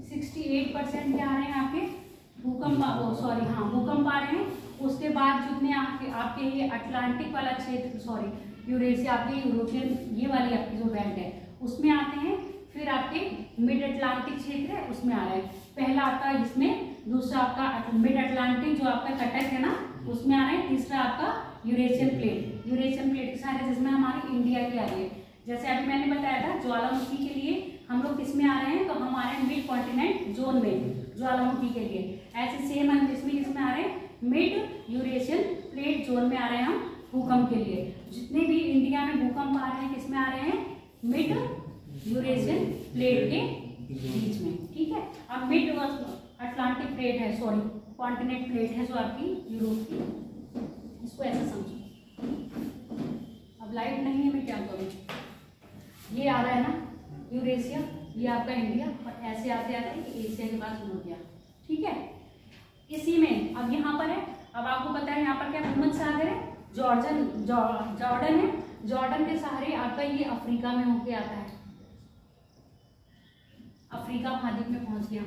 68% क्या आ रहे हैं आपके भूकंप, सॉरी हाँ भूकंप आ रहे हैं। उसके बाद जितने आपके ये अटलांटिक वाला क्षेत्र, सॉरी यूरेशिया, आपके यूरोपियन ये वाली आपकी जो बेल्ट है उसमें आते हैं। फिर आपके मिड अटलांटिक क्षेत्र है उसमें आ रहे हैं, पहला आपका इसमें, दूसरा आपका मिड अटलांटिक जो आपका कटक है ना उसमें आ रहे हैं, तीसरा आपका यूरेशियन प्लेट, यूरेशियन प्लेट के सारे जिसमें हमारी इंडिया की आ रही है। जैसे अभी मैंने बताया था ज्वालामुखी के लिए हम लोग किस में आ रहे हैं, तो हम आ रहे हैं मिड कॉन्टिनेंट जोन में ज्वालामुखी के लिए। ऐसे सेम हम इसमें किसमें आ रहे हैं, मिड यूरेशियन प्लेट जोन में आ रहे हैं हम भूकंप के लिए। जितने भी इंडिया में भूकंप आ रहे हैं किसमें आ रहे हैं, मिड यूरेशियन प्लेट के बीच में। ठीक है। अब मिड अटलांटिक प्लेट है, सॉरी कॉन्टिनेंट प्लेट है जो आपकी यूरोप की, इसको ऐसा समझो। अब लाइट नहीं है, मैं क्या करूँ, ये आ रहा है ना यूरेशिया, ये आपका इंडिया, और ऐसे आते आते एशिया के पास हो गया, ठीक है। इसी में अब यहाँ पर है, अब आपको पता है यहाँ पर क्या भूमध्य सागर है, जॉर्डन है, जॉर्डन के सहारे आपका ये अफ्रीका में होके आता है, अफ्रीका महाद्वीप में पहुंच गया।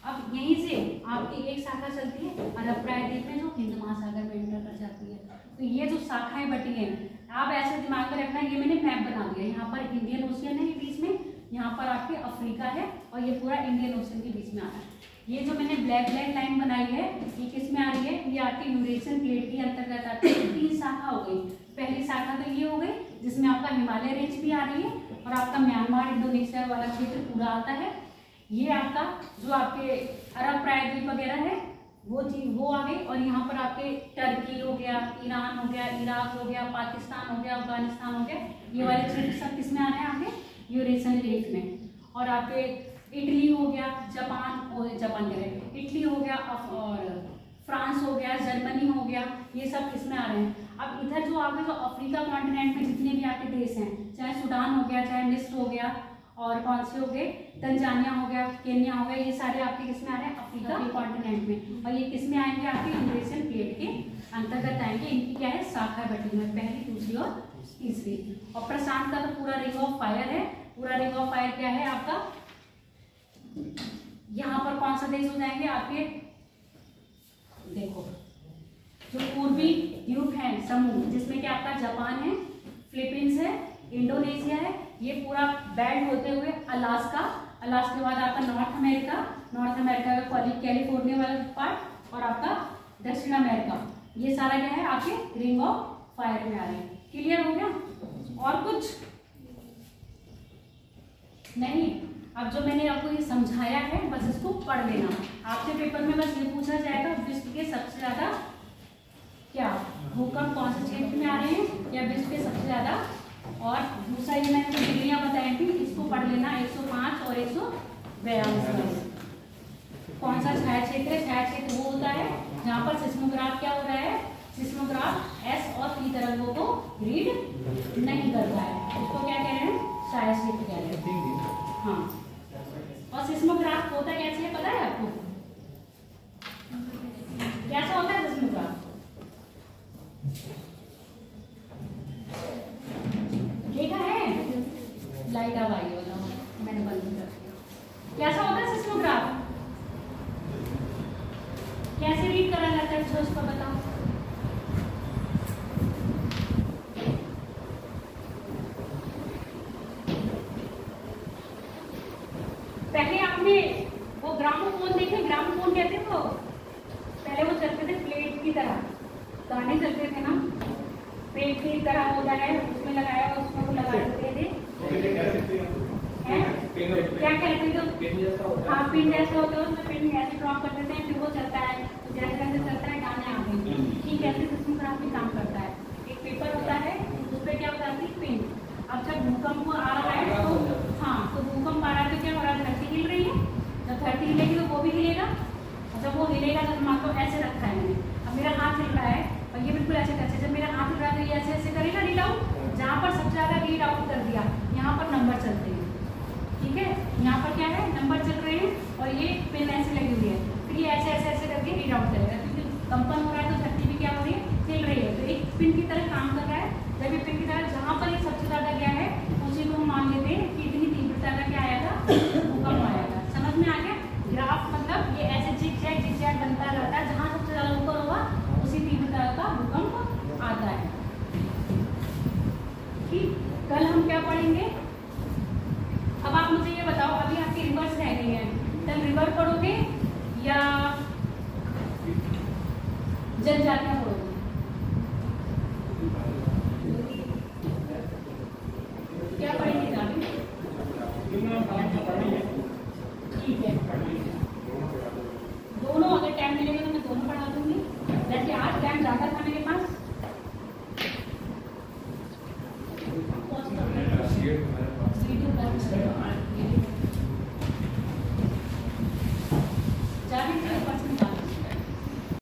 अब यहीं से आपकी एक शाखा चलती है अरब प्रायद्वीप में जो हिंद महासागर में एंटर कर जाती है। तो ये जो शाखाएं बटी हैं, आप ऐसे दिमाग में रखना, ये मैंने मैप बना दिया, यहाँ पर इंडियन ओशियन है ये बीच में, यहाँ पर आपके अफ्रीका है, और ये पूरा इंडियन ओशियन के बीच में आ रहा है। ये जो मैंने ब्लैक लाइन बनाई है, ये किस में आ रही है, ये आपकी यूरेशियन प्लेट के अंतर्गत आती है। 3 शाखा हो गई। पहली शाखा तो ये हो गई जिसमें आपका हिमालय रेंज भी आ रही है, और आपका म्यांमार इंडोनेशिया वाला क्षेत्र पूरा आता है। ये आपका जो आपके अरब प्रायद्वीप वगैरह है वो आ गई, और यहाँ पर आपके टर्की हो गया, ईरान हो गया, इराक हो गया, पाकिस्तान हो गया, अफगानिस्तान हो गया, ये वाले क्षेत्र सब किस में आ रहे हैं आपके यूरेशियन प्लेट में। और आपके इटली हो गया, जापान कह रहे हैं, इटली हो गया, और फ्रांस हो गया, जर्मनी हो गया, ये सब किस में आ रहे हैं। अब इधर जो आपके जो अफ्रीका कॉन्टिनेंट में जितने भी आपके देश हैं, चाहे सूडान हो गया, चाहे मिस्र हो गया, और कौन से हो गए, तंजानिया हो गया, केन्या हो गया, ये सारे आपके किस में आ रहे हैं, अफ्रीका कॉन्टिनेंट में। और ये किस में आएंगे, आपके यूरेशियन प्लेट के अंतर्गत आएंगे। इनकी क्या है, शाखा बटी हुई है, पहली, दूसरी और तीसरी। और प्रशांत का तो पूरा रिंग ऑफ फायर है। पूरा रिंग ऑफ फायर क्या है आपका, यहाँ पर कौन सा देश हो जाएंगे आपके, देखो जो पूर्वी द्वीप है समूह, जिसमें क्या आपका जापान है, फिलीपींस है, इंडोनेशिया है, ये पूरा बेल्ट होते हुए अलास्का के बाद आपका नॉर्थ अमेरिका का कैलिफोर्निया वाला पार्ट, और आपका दक्षिण अमेरिका, ये सारा क्या है आपके रिंग ऑफ फायर में आ रहे हैं। क्लियर हो गया। और कुछ नहीं, अब जो मैंने आपको ये समझाया है बस इसको पढ़ लेना। आपके पेपर में बस ये पूछा जाएगा विश्व के सबसे ज्यादा क्या भूकंप कौन से क्षेत्र में आ रहे हैं, या विश्व के सबसे ज्यादा, और दूसरा ये मैंने जो डिग्रियां बताई थी इसको पढ़ लेना, 105 और 142। कौन सा छाया क्षेत्र है, छाया क्षेत्र वो होता है जहाँ पर सिस्मोग्राफ क्या हो रहा है, सिस्मोग्राफ एस और पी तरंगों को रीड नहीं करता है, उसको क्या कह रहे हैं, छाया क्षेत्र कह रहे हैं। हाँ, और सिस्मोग्राफ होता कैसे है पता है आपको, कैसा होता है सिस्मोग्राफ, देखा है, लाइट अब आई होगा, मैंने बंद कर दिया। कैसा होता है सिस्मोग्राफ, कैसे रीड करा जाता है, अच्छा उसको बताओ। पहले आपने वो ग्रामोफोन देखे, ग्रामोफोन कहते हैं वो, पहले वो चलते थे प्लेट की तरह, गाने चलते थे ना, प्लेट की तरह होता है, उसमें लगाया और उसमें वो लगा देते थे, क्या कहते थे, हाँ पिन जैसा होता है, उसमें पिन ऐसे ड्रॉप कर देते हैं, फिर वो चलता है, तो जैसे जैसे चलता है गाने आ गए। ठीक है, ऐसे सिस्मोग्राफ भी काम करता है। एक पेपर होता है उस पर क्या बताती है, पिन। अब जब भूकंप आ रहा है तो हाँ, तो भूकंप आ रहा है तो क्या हो रहा है, धरती हिल रही है, जब धरती हिलेगी तो वो भी हिलेगा, और जब वो हिलेगा तो मान लो ऐसे रखा है मैंने, अब मेरा हाथ हिल रहा है और ये बिल्कुल ऐसे करते, जब मेरा हाथ हिल रहा है तो ये ऐसे ऐसे करेगा रीड आउट, जहाँ पर सबसे ज़्यादा रीड आउट कर दिया यहाँ पर नंबर चलते हैं, ठीक है, यहाँ पर क्या है नंबर चल रहे हैं, और ये पिन ऐसे लगी हुई है, फिर ये ऐसे ऐसे ऐसे करके रीड आउट करेगा, क्योंकि कंपन हो रहा है तो धरती भी क्या हो रही है, हिल रही है, तो एक पिन की तरह काम कर रहा है। जब ये पिन की तरह जहाँ पर ये सबसे ज़्यादा गया है उसी को हम मान लेते हैं कि इतनी तीव्रता का क्या आया था, भूकंप आया था। समझ में आ गया, ग्राफ मतलब ये ऐसे जिग-जैग बनता रहता है, जहाँ सबसे ज़्यादा ऊपर होगा उसी तीव्रता का भूकंप आता है। ठीक, कल हम क्या पढ़ेंगे, अब आप मुझे ये बताओ, अभी आपकी रिवर्स रह गई है, कल रिवर पढ़ोगे या जनजातियां पढ़ोगे, क्या पढ़ेंगे जाके, ठीक है।